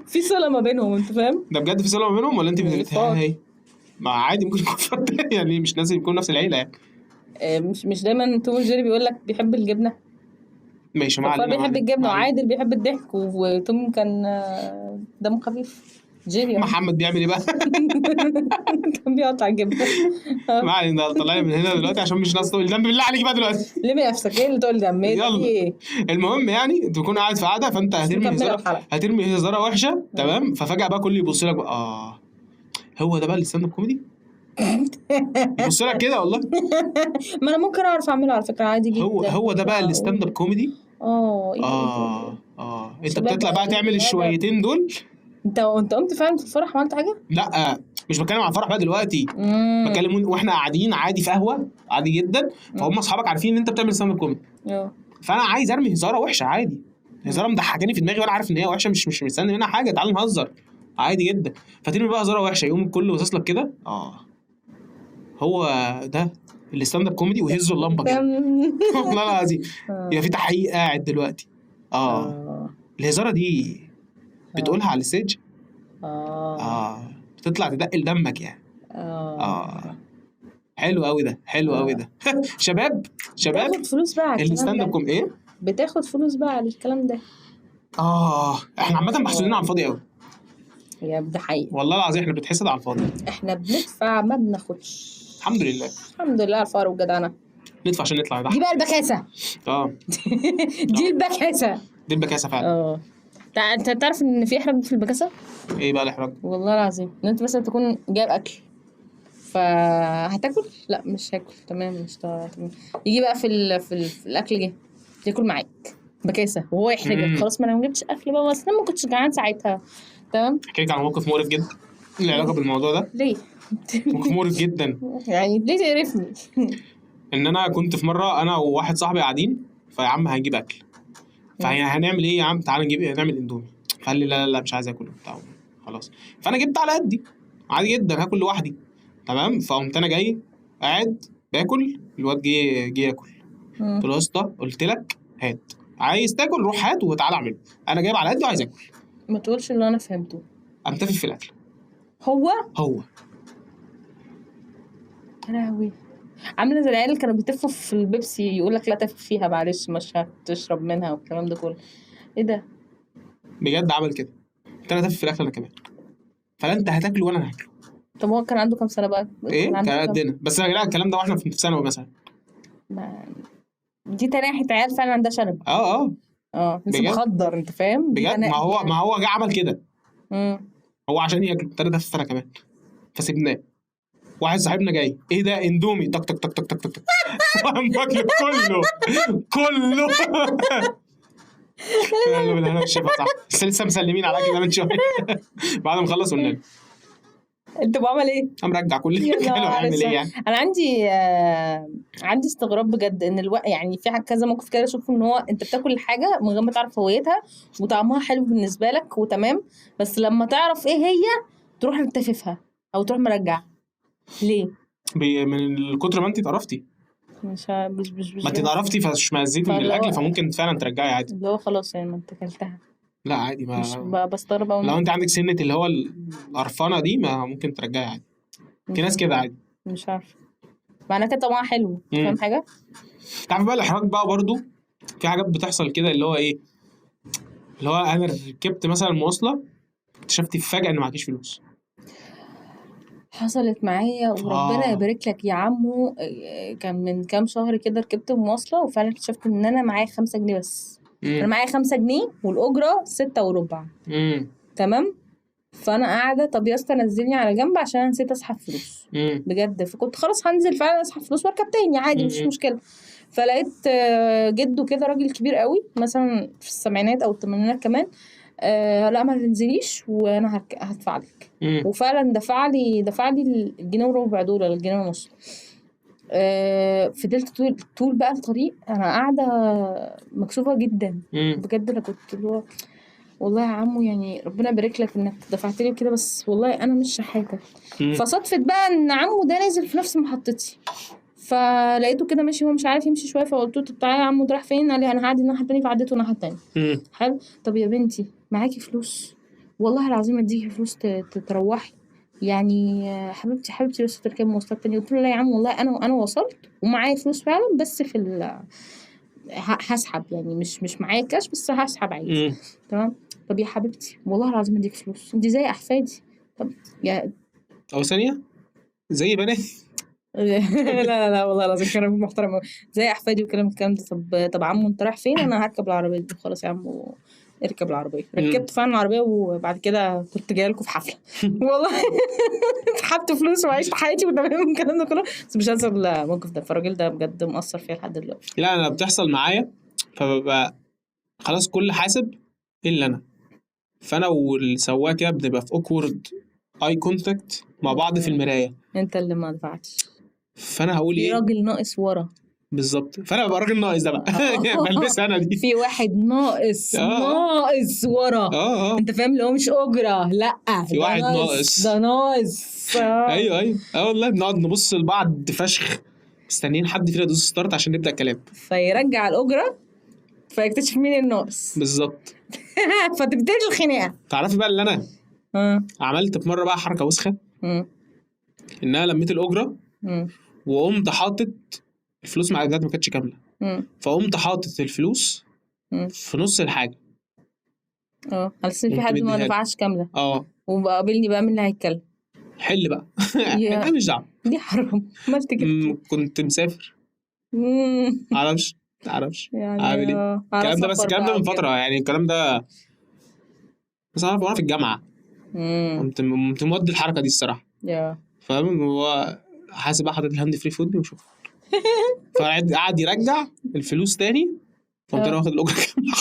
Speaker 1: في صله ما بينهم، انت فاهم؟
Speaker 2: ده بجد في صله ما بينهم ولا انت بتقولي ما عادي ممكن يكون فرد يعني، مش لازم يكون نفس العيله يعني.
Speaker 1: مش دايما توم جيري بيقول لك بيحب الجبنه؟
Speaker 2: ماشي، ما علينا.
Speaker 1: بيحب الجبنه وعادل بيحب الضحك، وتوم كان دمه خفيف. جيري
Speaker 2: محمد بيعمل ايه بقى؟
Speaker 1: كان بيقطع الجبنه.
Speaker 2: ما علينا، طلعنا من هنا دلوقتي عشان مش ناس تقول دم. بالله عليك بقى دلوقتي
Speaker 1: لمي نفسك، ايه اللي تقول دم؟ ايه
Speaker 2: المهم يعني تكون قاعد في قاعده، فانت هترمي هزاره وحشه، تمام. ففجاه بقى كله يبص لك بقى، هو ده بقى الستاند اب كوميدي. يبص لك كده والله.
Speaker 1: ما انا ممكن اعرف اعمله على فكره عادي جدا.
Speaker 2: هو ده بقى الستاند اب كوميدي. انت بتطلع بقى تعمل الشويتين دول.
Speaker 1: انت قمت فعلا في الفرح عملت حاجه؟
Speaker 2: لا مش بتكلم عن الفرح بقى دلوقتي، بتكلم واحنا قاعدين عادي في قهوه عادي جدا، فهم اصحابك عارفين ان انت بتعمل ستاند اب كوميدي. فانا عايز ارمي هزاره وحشه عادي، هزاره مضحكاني في دماغي وانا عارف ان هي وحشه، مش مستني منها حاجه، تعال نهزر عادي جدا. فترمي بقى هزاره وحشه، يقوم الكل باصص لك كده. هو ده الستاند اب كوميدي، وهزوا اللمبه كده. والله العظيم يا في تحقيق قاعد دلوقتي. الهزاره دي بتقولها على الستيج. بتطلع تدقل دمك يعني. حلو قوي ده، حلو قوي ده. شباب
Speaker 1: بتاخد فلوس بقى على
Speaker 2: الستاند اب كوميدي. ايه
Speaker 1: بتاخد فلوس بقى على الكلام ده؟
Speaker 2: احنا عامه محسودين على الفاضي قوي.
Speaker 1: يا ده حقيقي
Speaker 2: والله العظيم، احنا بنتحسد على الفاضي.
Speaker 1: احنا بندفع ما بناخدش.
Speaker 2: الحمد لله
Speaker 1: على الفار والجدعنه.
Speaker 2: ندفع عشان نطلع ده.
Speaker 1: دي بقى البكاسه. دي البكاسه
Speaker 2: فعلا.
Speaker 1: انت تعرف ان في احراج في البكاسه؟
Speaker 2: ايه بقى الاحراج؟
Speaker 1: والله العظيم ان انت مثلا تكون جايب اكل فهتاكل، لا مش هاكل، تمام مش تمام. يجي بقى في الاكل جه تاكل معاك بكاسه وهو يحرجك. خلاص ما انا ما جبتش اكل بقى، بس انا ما كنتش جعان ساعتها، تمام.
Speaker 2: احكي لك على موقف مقرف جدا له علاقه بالموضوع ده.
Speaker 1: ليه؟
Speaker 2: موقف مقرف جدا
Speaker 1: يعني ليه تقرفني؟
Speaker 2: ان انا كنت في مره انا وواحد صاحبي قاعدين، فيا عم هنجيب اكل، فهنعمل ايه يا عم؟ تعالى نعمل اندومي. فقال لي لا مش عايز اكل بتاع. خلاص، فانا جبت على قدي عادي جدا، هاكل لوحدي، تمام. فقمت انا جاي قاعد باكل، الواد جه ياكل. قلت له يا اسطى، قلت لك هات، عايز تاكل روح هات وتعالى اعمل. انا جايب على قدي وعايز اكل.
Speaker 1: ما تقولش اللي انا فهمته.
Speaker 2: امتفف في الاكل.
Speaker 1: هو
Speaker 2: يا
Speaker 1: لهوي، عامله زي العيال اللي كانوا بيتفوا في البيبسي، يقول لك لا تف فيها معلش مش هتشرب منها والكلام ده كله. ايه ده
Speaker 2: بجد؟ عمل كده. قلت انا تف في الاكل انا كمان، فلا انت هتاكله وانا هاكله.
Speaker 1: طب هو كان عنده كام سنه بقى؟
Speaker 2: ايه كان قدنا، بس يا جدعان الكلام ده واحنا في ثانوي مثلا.
Speaker 1: دي تناحة عيال فعلا عندها شنب. لسه مخدر، انت فاهم؟
Speaker 2: بجد ما هو جه عمل كده. هو عشان ياكل ابتدى ده في السنه كمان، فسيبناه. واحد صاحبنا جاي، ايه ده؟ اندومي. تك تك تك تك تك تك وقام باكله كله. يلا بالهنا والشفا صح. بس لسه مسلمين على كده من شويه. بعد ما خلص قلنا له
Speaker 1: انت بعمل ايه؟
Speaker 2: قام رجع كل اللي كانوا هيعمل ايه يعني.
Speaker 1: انا عندي استغراب بجد ان يعني في كذا موقف كده اشوف ان هو انت بتاكل الحاجه من غير ما تعرف هويتها وطعمها حلو بالنسبه لك وتمام، بس لما تعرف ايه هي تروح تتففها. او تروح مرجع ليه؟
Speaker 2: من كتر ما انت اتقرفتي،
Speaker 1: مش
Speaker 2: ما انت اتقرفتي فاشمئزيتي من الاكل، فممكن فعلا ترجعي عادي.
Speaker 1: اللي هو خلاص يعني ما انت اكلتها.
Speaker 2: لا عادي،
Speaker 1: مش
Speaker 2: ما
Speaker 1: بستغرب أوي
Speaker 2: لو انت عندك سنه اللي هو القرفانه دي ما ممكن ترجعي عادي. في ناس كده عادي.
Speaker 1: مش عارفه معناه كده طبعا حلو. فاهم حاجه؟
Speaker 2: تعرف بقى الاحراج بقى برضو في حاجات بتحصل كده اللي هو ايه، اللي هو انا ركبت مثلا مواصله اكتشفت فجاه ان معكيش فلوس.
Speaker 1: حصلت معايا وربنا يبارك لك يا عمو. كان من كام شهر كده ركبت مواصله وفعلا اكتشفت ان انا معايا 5 جنيه بس. انا معايا 5 جنيه والاجره 6.25. تمام. فانا قاعده طب يا اسطى نزلني على جنب عشان انا نسيت اسحب فلوس بجد. فكنت خلاص هنزل فعلا اسحب فلوس واركب تاني عادي مش مشكله. فلقيت جده كده راجل كبير قوي مثلا في السبعينات او الثمانينات كمان. لا ما تنزليش وانا هدفع لك. وفعلا دفع لي الجنيه وربع دول ولا الجنيه ونص. فضلت طول بقى الطريق انا قاعده مكسوفه جدا بجد. انا كنت اللي هو والله يا عمو يعني ربنا يبارك لك انك دفعت لي كده بس والله انا مش شحاته. فصدفت بقى ان عمو ده نازل في نفس محطتي فلقيته كده ماشي هو مش عارف يمشي شويه فقلت له طب تعالى يا عمو رايح فين؟ قال لي انا هعدي الناحيه التانيه فعديته الناحيه التانيه. حلو. طب يا بنتي معاكي فلوس؟ والله العظيم اديكي فلوس تروحي يعني حبيبتي بس تركبي مواصلات تانية. قلت له لا يا عم والله انا وصلت ومعايا فلوس فعلا بس في هسحب يعني مش معايا كاش بس هسحب عادي. تمام. طب يا حبيبتي والله العظيم اديك فلوس انت زي احفادي. طب يا
Speaker 2: او ثانيه زي بناتي.
Speaker 1: لا والله العظيم كلام محترم زي احفادي والكلام ده. طب عمو انت رايح فين؟ انا هركب العربيه دي. خلاص يا عمو اركب العربيه. ركبت فعلا العربيه وبعد كده كنت جايه لكم في حفله والله سحبت فلوس وعشت حياتي وتمام الكلام ده كله بس مش هنسى الموقف ده. فالراجل ده بجد مؤثر فيا لحد دلوقتي.
Speaker 2: لا انا بتحصل معايا فببقى خلاص كل حاسب الا انا. فانا والسواق كده بنبقى في اوكورد اي كونتاكت مع بعض في المرايه.
Speaker 1: انت اللي ما دفعتش
Speaker 2: فانا هقول
Speaker 1: في
Speaker 2: ايه؟
Speaker 1: راجل ناقص ورا.
Speaker 2: بالظبط. فانا ببقى راجل ناقص ده بقى بلبسها انا دي.
Speaker 1: في واحد ناقص ناقص ورا. انت فاهم اللي هو مش اجره لا
Speaker 2: في واحد ناقص
Speaker 1: ده ناقص.
Speaker 2: ايوه والله بنقعد نبص لبعض فشخ مستنيين حد فينا يدوس ستارت عشان نبدا الكلام
Speaker 1: فيرجع الاجره فيكتشف مين الناقص
Speaker 2: بالظبط.
Speaker 1: فتبتدي الخناقه.
Speaker 2: تعرفي بقى اللي انا عملت في مره بقى حركه وسخه ان انا لميت الاجره وقمت حاطط الفلوس معايا بجد ما كانتش كامله. فقمت حاطط الفلوس في نص الحاجه.
Speaker 1: على اساس في حد ما دفعش كامله. وقابلني بقى مين اللي هيتكلم.
Speaker 2: حل بقى انا مش دعوه
Speaker 1: دي حرام. عملت كده.
Speaker 2: كنت مسافر معرفش
Speaker 1: يعني
Speaker 2: عامل ايه الكلام ده. بس الكلام ده من فتره يعني الكلام ده بس انا وانا في الجامعه كنت مودي الحركه دي الصراحه. فاهم هو حاسب بقى حاطط الهاند فري فود وشوف فقعد يرجع الفلوس تاني فقمت انا واخد الاجره كامله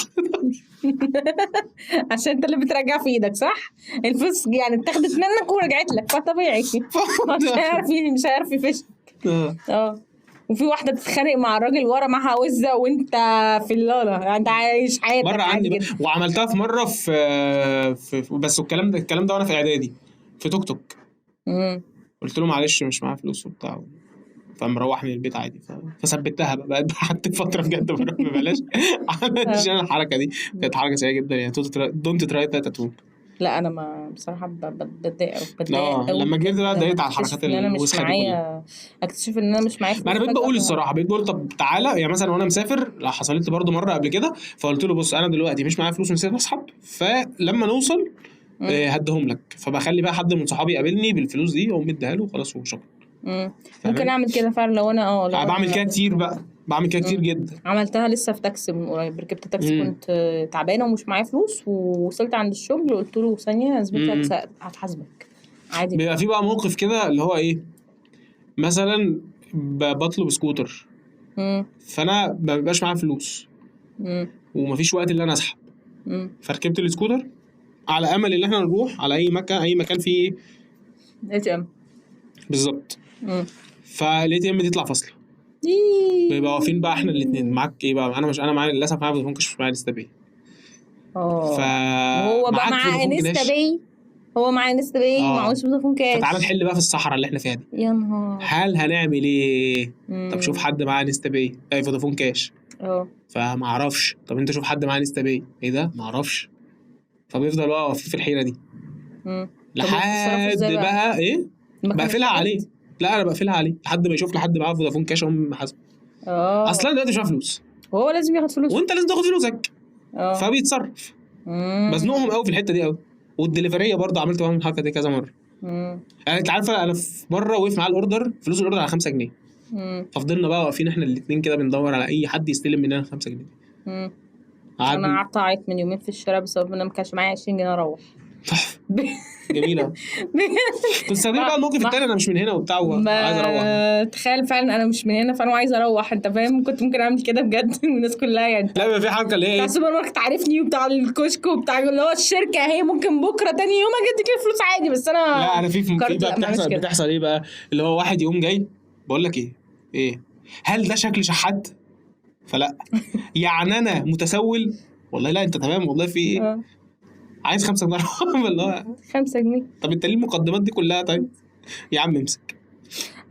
Speaker 1: عشان انت اللي بترجع في ايدك صح؟ الفلوس يعني اتاخدت منك ورجعت لك فطبيعي مش هيعرف يفشك. وفي واحده بتتخانق مع الراجل ورا معاها وزه وانت في اللالا انت عايش حياتك
Speaker 2: مره عندي وعملتها في مره في بس الكلام ده وانا في اعدادي في توك توك. قلت له معلش مش معايا فلوس وبتاع فمروحني البيت عادي فثبتها بقى حتى فتره بجد ببلاش عشان الحركه دي كانت حركه سيئه جدا يعني. دونت تراي ذات ات هوم.
Speaker 1: لا انا ما بصراحه بتضايق
Speaker 2: لما كبرت بقى اتضايقت على الحركات الوسخه دي كلها.
Speaker 1: اكتشف ان انا مش معايا
Speaker 2: ما انا بقيت بقول الصراحه بقيت بقول طب تعالى يعني مثلا وانا مسافر حصلت لي برده مره قبل كده فقلت له بص انا دلوقتي مش معايا فلوس ونسيت اسحب فلما نوصل هديهم لك. فبخلي بقى حد من صحابي يقابلني بالفلوس دي واقوم مديها له وخلاص وشكرا.
Speaker 1: ممكن اعمل كده فعلا لو انا
Speaker 2: بعمل كده كتير بقى بعمل كده كتير جدا.
Speaker 1: عملتها لسه في تاكسي من قريب. ركبت تاكسي كنت تعبانه ومش معايا فلوس ووصلت عند الشغل قلت له ثانيه اثبت لك هتحاسبك عادي.
Speaker 2: بيبقى في بقى موقف كده اللي هو ايه مثلا بطلب سكوتر فانا ما بيبقاش معايا فلوس ومفيش وقت اللي انا اسحب فركبت السكوتر على امل ان احنا نروح على اي مكان فيه
Speaker 1: ATM
Speaker 2: بالظبط. فالاي تي ام دي تطلع فاصله بيبقى واقفين بقى احنا الاثنين. معاك ايه بقى؟ انا معايا للاسف معايا فودافون كاش مش معايا انستا باي.
Speaker 1: هو بقى معاه انستا باي هو معاه نسبة ايه معهوش فودافون كاش.
Speaker 2: فتعالى نحل بقى في الصحراء اللي احنا فيها دي.
Speaker 1: يا نهار.
Speaker 2: هل هنعمل ايه؟ طب شوف حد معاه نستا باي فودافون كاش. فما اعرفش. طب انت شوف حد معاه نستا باي. ايه ده؟ ما اعرفش. فبيفضل بقى في الحيره دي لحد بقى ايه بقفلها عليه. لا انا بقفلها عليه لحد ما يشوف لحد معاه فودافون كاش هم حاسب. اصلا دلوقتي مش معاه فلوس،
Speaker 1: هو لازم ياخد فلوس
Speaker 2: وانت لازم تاخد فلوسك. فبيتصرف. بزنقهم قوي في الحته دي قوي. والدليفريه برضه عملت معاهم الحركه دي كذا مره. يعني انت عارفه انا في مره وقف معاه الاوردر، فلوس الاوردر على 5 جنيه. ففضلنا بقى واقفين احنا الاثنين كده بندور على اي حد يستلم مننا 5 جنيه.
Speaker 1: انا قعدت اعيط من يومين في الشارع بسبب ان انا ما كانش معايا 20 جنيه اروح.
Speaker 2: جميله. تستخدمي بقى الموقف التاني انا مش من هنا وبتاع وعايز اروح.
Speaker 1: تخيل فعلا انا مش من هنا فانا عايز اروح. انت فاهم؟ كنت ممكن اعمل كده بجد. الناس كلها يعني
Speaker 2: لا بقى في حركه اللي هي
Speaker 1: بتاع السوبر ماركت عارفني وبتاع الكشك وبتاع اللي هو الشركه اهي ممكن بكره تاني يوم اجي لك الفلوس عادي. بس انا
Speaker 2: لا انا في بقى بتحصل ايه بقى اللي هو واحد يقوم جاي بقول لك ايه هل ده شكل شحات؟ فلا. يعني انا متسول والله. لا انت تمام والله. في ايه؟ عايز 5 جنيه. والله
Speaker 1: 5 جنيه.
Speaker 2: طب انت ليه المقدمات دي كلها؟ طيب يا عم امسك.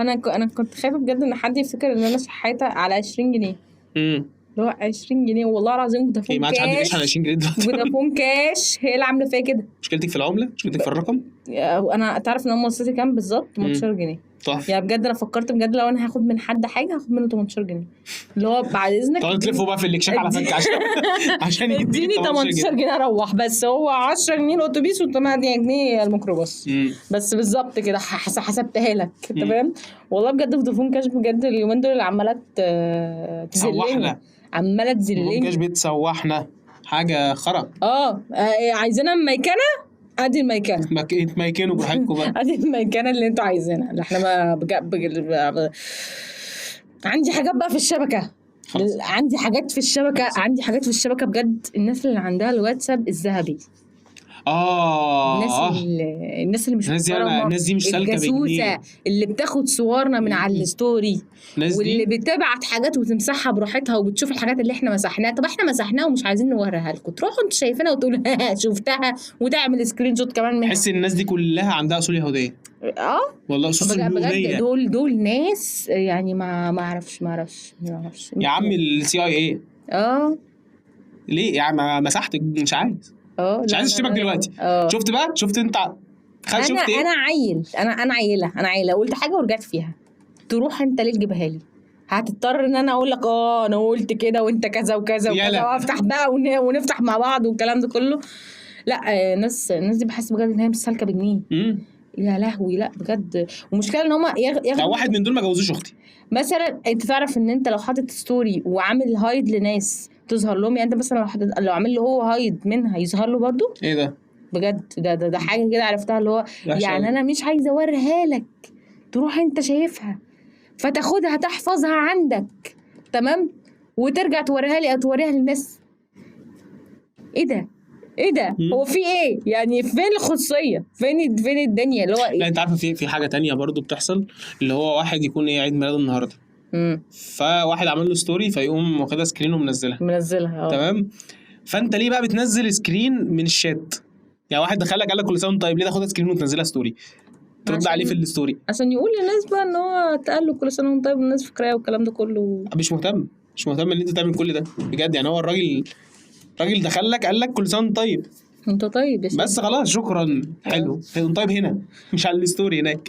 Speaker 1: انا كنت خايفه بجد ان حد يفتكر ان انا شحاته على 20 جنيه. اللي هو 20 جنيه والله العظيم فودافون كاش.
Speaker 2: ما عادش حد بيعيش على 20 جنيه دلوقتي.
Speaker 1: فودافون كاش هي اللي عامله فيا كده.
Speaker 2: مشكلتك في العمله؟ مشكلتك في الرقم؟
Speaker 1: انا تعرف ان هم مصرتي كام بالظبط؟ 18 جنيه.
Speaker 2: صح.
Speaker 1: يعني بجد انا فكرت بجد لو انا هاخد من حد حاجه هاخد منه 18 جنيه اللي هو بعد اذنك
Speaker 2: تقعدوا تلفوا بقى في الاكشاك على فك عشان
Speaker 1: يديني 18 جنيه اروح. بس هو 10 جنيه الاتوبيس و8 جنيه الميكروباص. بس بالظبط كده حسبتها لك. انت فاهم؟ والله بجد فودافون كاش بجد اليومين دول عماله تذلنا. عماله تذلني.
Speaker 2: كاش بتسوحنا حاجه خرا.
Speaker 1: عايزينها ميكنه. ادي الميكنه
Speaker 2: ميكنوا براحتكم بقى.
Speaker 1: ادي الميكنه اللي انتوا عايزينها. اللي احنا ما عندي حاجات بقى في الشبكه. عندي حاجات في الشبكه بجد. الناس اللي عندها الواتساب الذهبي. الناس اللي مش محترمه.
Speaker 2: الناس دي مش سالكه
Speaker 1: الجاسوسه اللي بتاخد صورنا من على الستوري واللي بتبعت حاجات وتمسحها براحتها وبتشوف الحاجات اللي احنا مسحناها. طب احنا مسحناها ومش عايزين نوريها لكم. تروحوا انتوا شايفينها وتقولوا شفتها وتعمل سكرين شوت كمان منها.
Speaker 2: حس الناس دي كلها عندها اصول يهوديه. والله اصول يهوديه.
Speaker 1: دول ناس يعني ما اعرفش
Speaker 2: يا عم السي اي اي. ليه يعني مسحت؟ مش عايز. مش عايز اشتمك دلوقتي. شفت بقى؟ شفت انت شفت ايه؟
Speaker 1: انا عيله قلت حاجه ورجعت فيها. تروح انت ليه تجيبها لي؟ هتضطر ان انا اقول لك انا قلت كده وانت كذا وكذا وكذا وافتح بقى ونفتح مع بعض والكلام ده كله. لا الناس دي بحس بجد ان هي مش سالكه بجنيه. يا لهوي لا بجد. والمشكله ان هم
Speaker 2: لو واحد من دول ما جوزوش اختي
Speaker 1: مثلا. انت تعرف ان انت لو حاطط ستوري وعامل هايد لناس تظهر لهم. يعني انت مثلا لو عامل له هو هايد منها يظهر له برضو.
Speaker 2: ايه ده
Speaker 1: بجد؟ ده حاجه كده عرفتها اللي هو يعني انا مش عايزه اوريها لك. تروح انت شايفها فتاخدها تحفظها عندك تمام وترجع توريها لي او توريها للناس. ايه ده؟ هو في ايه يعني؟ فين الخصوصيه؟ فين الدنيا اللي هو ايه؟
Speaker 2: لا انت عارفه في حاجه تانية برضو بتحصل اللي هو واحد يكون عيد ميلاده النهارده. فواحد عمل له ستوري فيقوم واخدها سكرين ومنزلها. تمام. فانت ليه بقى بتنزل سكرين من الشات؟ يعني واحد دخلك قال لك كل سنه وانت طيب، ليه تاخدها سكرين وتنزلها ستوري؟ ترد عليه في الستوري
Speaker 1: عشان يقول للناس بقى ان هو اتقال له كل سنه وانت طيب والناس فاكراه والكلام ده كله.
Speaker 2: مش مهتم ان انت تعمل كل ده بجد. يعني هو الراجل دخل لك قال لك كل سنه وانت طيب.
Speaker 1: انت طيب يا
Speaker 2: بس خلاص شكرا. حلو. طيب هنا مش على الستوري هناك.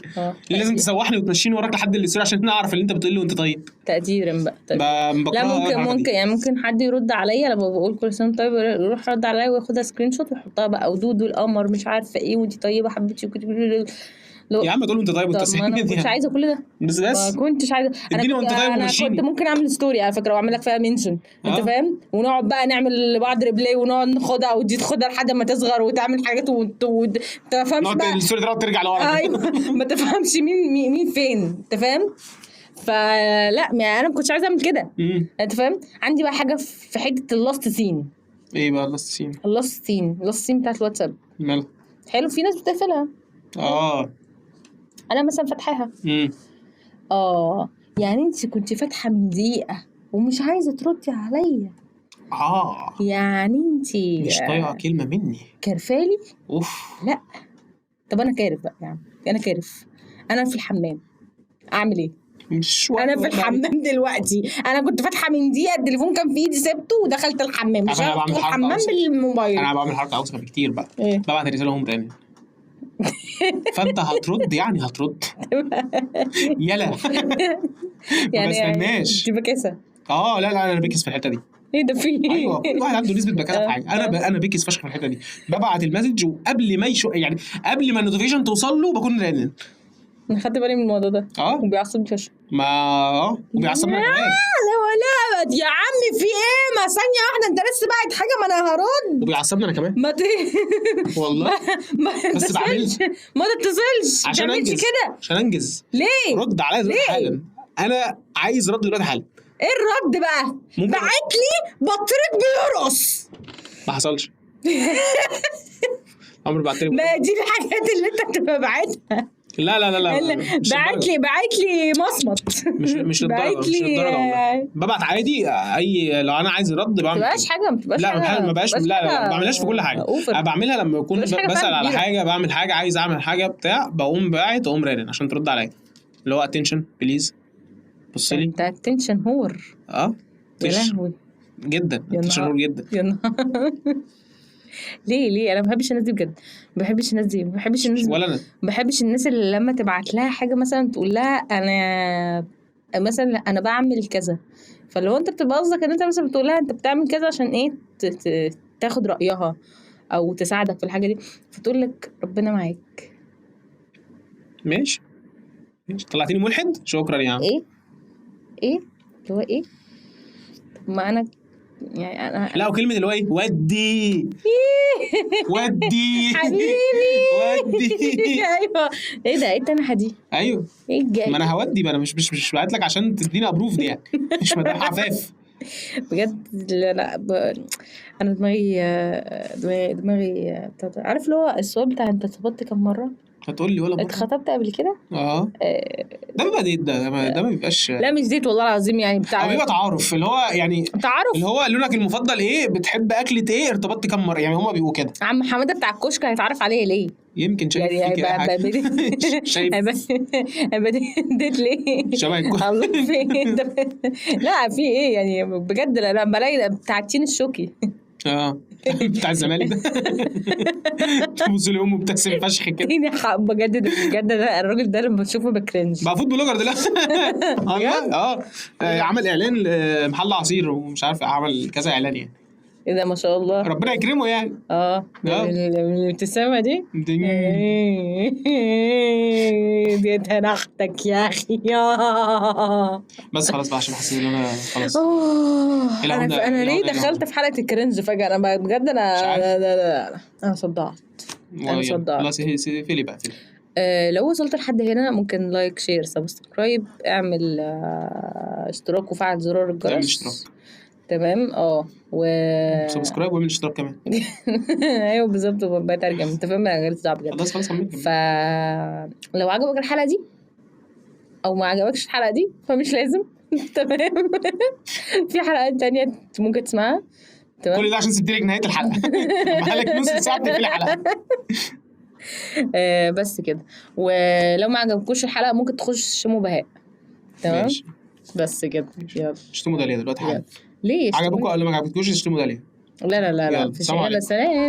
Speaker 2: لازم تسوحني وتمشيني وراك لحد الستوري عشان نعرف اللي انت بتقول لي وانت طيب.
Speaker 1: تقديرا بقى. لا ممكن يعني ممكن حد يرد عليا لما بقول كل سنه طيب يروح يرد عليا وياخدها سكرين شوت ويحطها بقى ودود والقمر مش عارفه ايه وانت طيبه حبيبتي
Speaker 2: يا عم تقول انت طيب
Speaker 1: والتسعين دي. انا كنتش عايزه كل ده.
Speaker 2: بس
Speaker 1: ما كنتش عايزه. انا كنت ممكن اعمل ستوري على فكره واعمل لك فيها منشن. انت فاهم؟ ونقعد بقى نعمل لبعض ريبلاي ونقعد ناخدها ودي تاخدها لحد ما تصغر وتعمل حاجات ما تفهمش بقى
Speaker 2: الستوري ترجع لورا.
Speaker 1: ايوه ما تفهمش مين فين. انت فاهم؟ فلا انا ما كنتش عايزه اعمل كده. انت فاهم؟ عندي بقى حاجه في حته اللاست سين.
Speaker 2: ايه بقى اللاست
Speaker 1: سين بتاعت الواتساب؟
Speaker 2: مالها؟
Speaker 1: حلو. في ناس بتقفلها. انا مثلا فاتحاها. يعني انت كنت فاتحه من دقيقه ومش عايزه تردي عليا. يعني انت
Speaker 2: مش طايقه كلمه مني
Speaker 1: كرفالي.
Speaker 2: اوف.
Speaker 1: لا طب انا كارف بقى يعني، انا كارف، انا في الحمام اعمل ايه؟
Speaker 2: مش
Speaker 1: انا في
Speaker 2: وقت
Speaker 1: الحمام دلوقتي، انا كنت فاتحه من دقيقه، التليفون كان في ايدي سبته ودخلت الحمام، مش
Speaker 2: أنا
Speaker 1: هدخل
Speaker 2: بعمل حركة
Speaker 1: الحمام
Speaker 2: أوسخ.
Speaker 1: بالموبايل.
Speaker 2: انا بعمل حركه اوسخ بكتير بقى.
Speaker 1: إيه؟
Speaker 2: ببعت رساله هم رن. فانت هترد يعني هترد يلا. ما بستناش.
Speaker 1: دي بكاسه.
Speaker 2: لا انا بكس في الحته دي.
Speaker 1: ايه ده في ايه؟
Speaker 2: ايوه كل واحد عنده نسبه بكاسه في حاجه. انا بكس فشخ في الحته دي. ببعت المسج وقبل ما يعني قبل ما النوتيفيكيشن توصل له بكون رنن.
Speaker 1: انا خدت بالي من الموضوع ده. وبيعصبني فشخ.
Speaker 2: وبيعصبني كمان.
Speaker 1: لا يا عم في ايه؟ ما ثانيه واحده، انت لسه باعت حاجه، ما انا هرد.
Speaker 2: وبيعصبني انا كمان.
Speaker 1: والله ما
Speaker 2: بس
Speaker 1: تتصلش، ما تتصلش
Speaker 2: عشان انجز
Speaker 1: كده.
Speaker 2: عشان انجز.
Speaker 1: ليه؟
Speaker 2: رد عليا دلوقتي حالا. انا عايز رد دلوقتي حالا.
Speaker 1: ايه الرد بقى؟ بعت لي بطريق بيرقص.
Speaker 2: ما حصلش. عمري بعت لي.
Speaker 1: ما دي الحاجات اللي انت بتبقى باعتها.
Speaker 2: لا
Speaker 1: بعت لي مصمت.
Speaker 2: مش للدرجه. ببعت عادي. اي لو انا عايز رد بعمل.
Speaker 1: ما تبقاش حاجه، ما تبقاش
Speaker 2: لا
Speaker 1: حاجه،
Speaker 2: ما بقاش. لا ما بعملهاش في كل حاجه. انا بعملها لما اكون بسال على حاجه، بعمل حاجه، عايز اعمل حاجه بتاع، بقوم باعت واقوم رانن عشان ترد عليا، اللي هو اتنشن بليز بص لي.
Speaker 1: انت اتنشن هور.
Speaker 2: يا لهوي
Speaker 1: جدا،
Speaker 2: اتنشن هور جدا.
Speaker 1: ليه انا ما بحبش الناس دي بجد، ما بحبش الناس دي، ما بحبش الناس،
Speaker 2: ولا انا
Speaker 1: ما بحبش الناس اللي لما تبعت لها حاجه مثلا تقول لها انا مثلا انا بعمل كذا، فلو انت بتبقى قصدك ان انت مثلا بتقول لها انت بتعمل كذا عشان ايه تاخد رايها او تساعدك في الحاجه دي، فتقول لك ربنا معاك.
Speaker 2: ماشي طلعتيني ملحد، شكرا يا عم.
Speaker 1: ايه اللي هو ايه؟ طب ما انا يعني انا
Speaker 2: لا، وكلمه اللي هو ايه ودي
Speaker 1: حبيبي
Speaker 2: ودي.
Speaker 1: ايوه ايه ده؟ ايه التنحه دي؟
Speaker 2: ايوه
Speaker 1: ايه الجاي؟
Speaker 2: ما انا هودي، ما انا مش بعت لك عشان تديني ابروف دي يعني. مش مدام عفاف
Speaker 1: بجد. لا انا دماغي عارف اللي هو السؤال بتاع انت اتخطبت كم مره؟
Speaker 2: هتقول لي ولا مرة؟
Speaker 1: اتخطبت قبل كده؟
Speaker 2: ده بيبقى ديت، ده ما بيبقاش.
Speaker 1: لا مش ديت والله العظيم، يعني
Speaker 2: بتاع بيبقى تعارف، اللي هو يعني
Speaker 1: تعارف،
Speaker 2: اللي هو لونك المفضل ايه، بتحب اكلة ايه، ارتبطت كم مرة، يعني هما بيبقوا كده.
Speaker 1: عم حماده بتاع الكشك هيتعرف عليه ليه؟
Speaker 2: يمكن شايف
Speaker 1: يعني
Speaker 2: فيك حاجة.
Speaker 1: شايف هيبقى ديت ليه؟
Speaker 2: شبه
Speaker 1: الله في لا في ايه يعني بجد؟ لا بلاقي بتاع التين الشوكي.
Speaker 2: بتاع الزمالك ده. تبص لي امه بتبتسم فشخ كده.
Speaker 1: بجد ده الراجل ده لما بشوفه بكرنج.
Speaker 2: بقى فود بلوجر دلوقتي. عمل اعلان لمحل عصير ومش عارف، عمل كذا اعلان يعني.
Speaker 1: ايه ده ما شاء الله،
Speaker 2: ربنا يكرمه يعني.
Speaker 1: الابتسامه دي ديت انا اختك يا اخي.
Speaker 2: بس خلاص بقى عشان حاسس ان انا خلاص.
Speaker 1: انا ليه دخلت في حلقه الكرنج فجاه؟ انا بجد انا صدعت.
Speaker 2: خلاص فيلي بقى.
Speaker 1: لو وصلت لحد هنا ممكن لايك شير سبسكرايب، اعمل اشتراك وفعل زرار الجرس. تمام.
Speaker 2: سبسكرايب واعمل اشتراك كمان.
Speaker 1: ايوه بالظبط، بترجم انت فاهم، غير صعب بجد.
Speaker 2: خلاص
Speaker 1: لو عجبك الحلقه دي او ما عجبكش الحلقه دي فمش لازم. تمام. في حلقات تانية ممكن تسمعها. تمام.
Speaker 2: كل ده عشان سبت لك نهايه الحلقه. بقالك نص ساعه في الحلقه.
Speaker 1: بس كده. ولو ما عجبكوش الحلقه ممكن تخش تشتموا بهاء. تمام. بس كده. يلا
Speaker 2: اشتموا داليا دلوقتي حالا.
Speaker 1: ليه
Speaker 2: عجبكم ولا ما عجبكوش؟ اشتموا داليا.
Speaker 1: لا
Speaker 2: يلا سلام.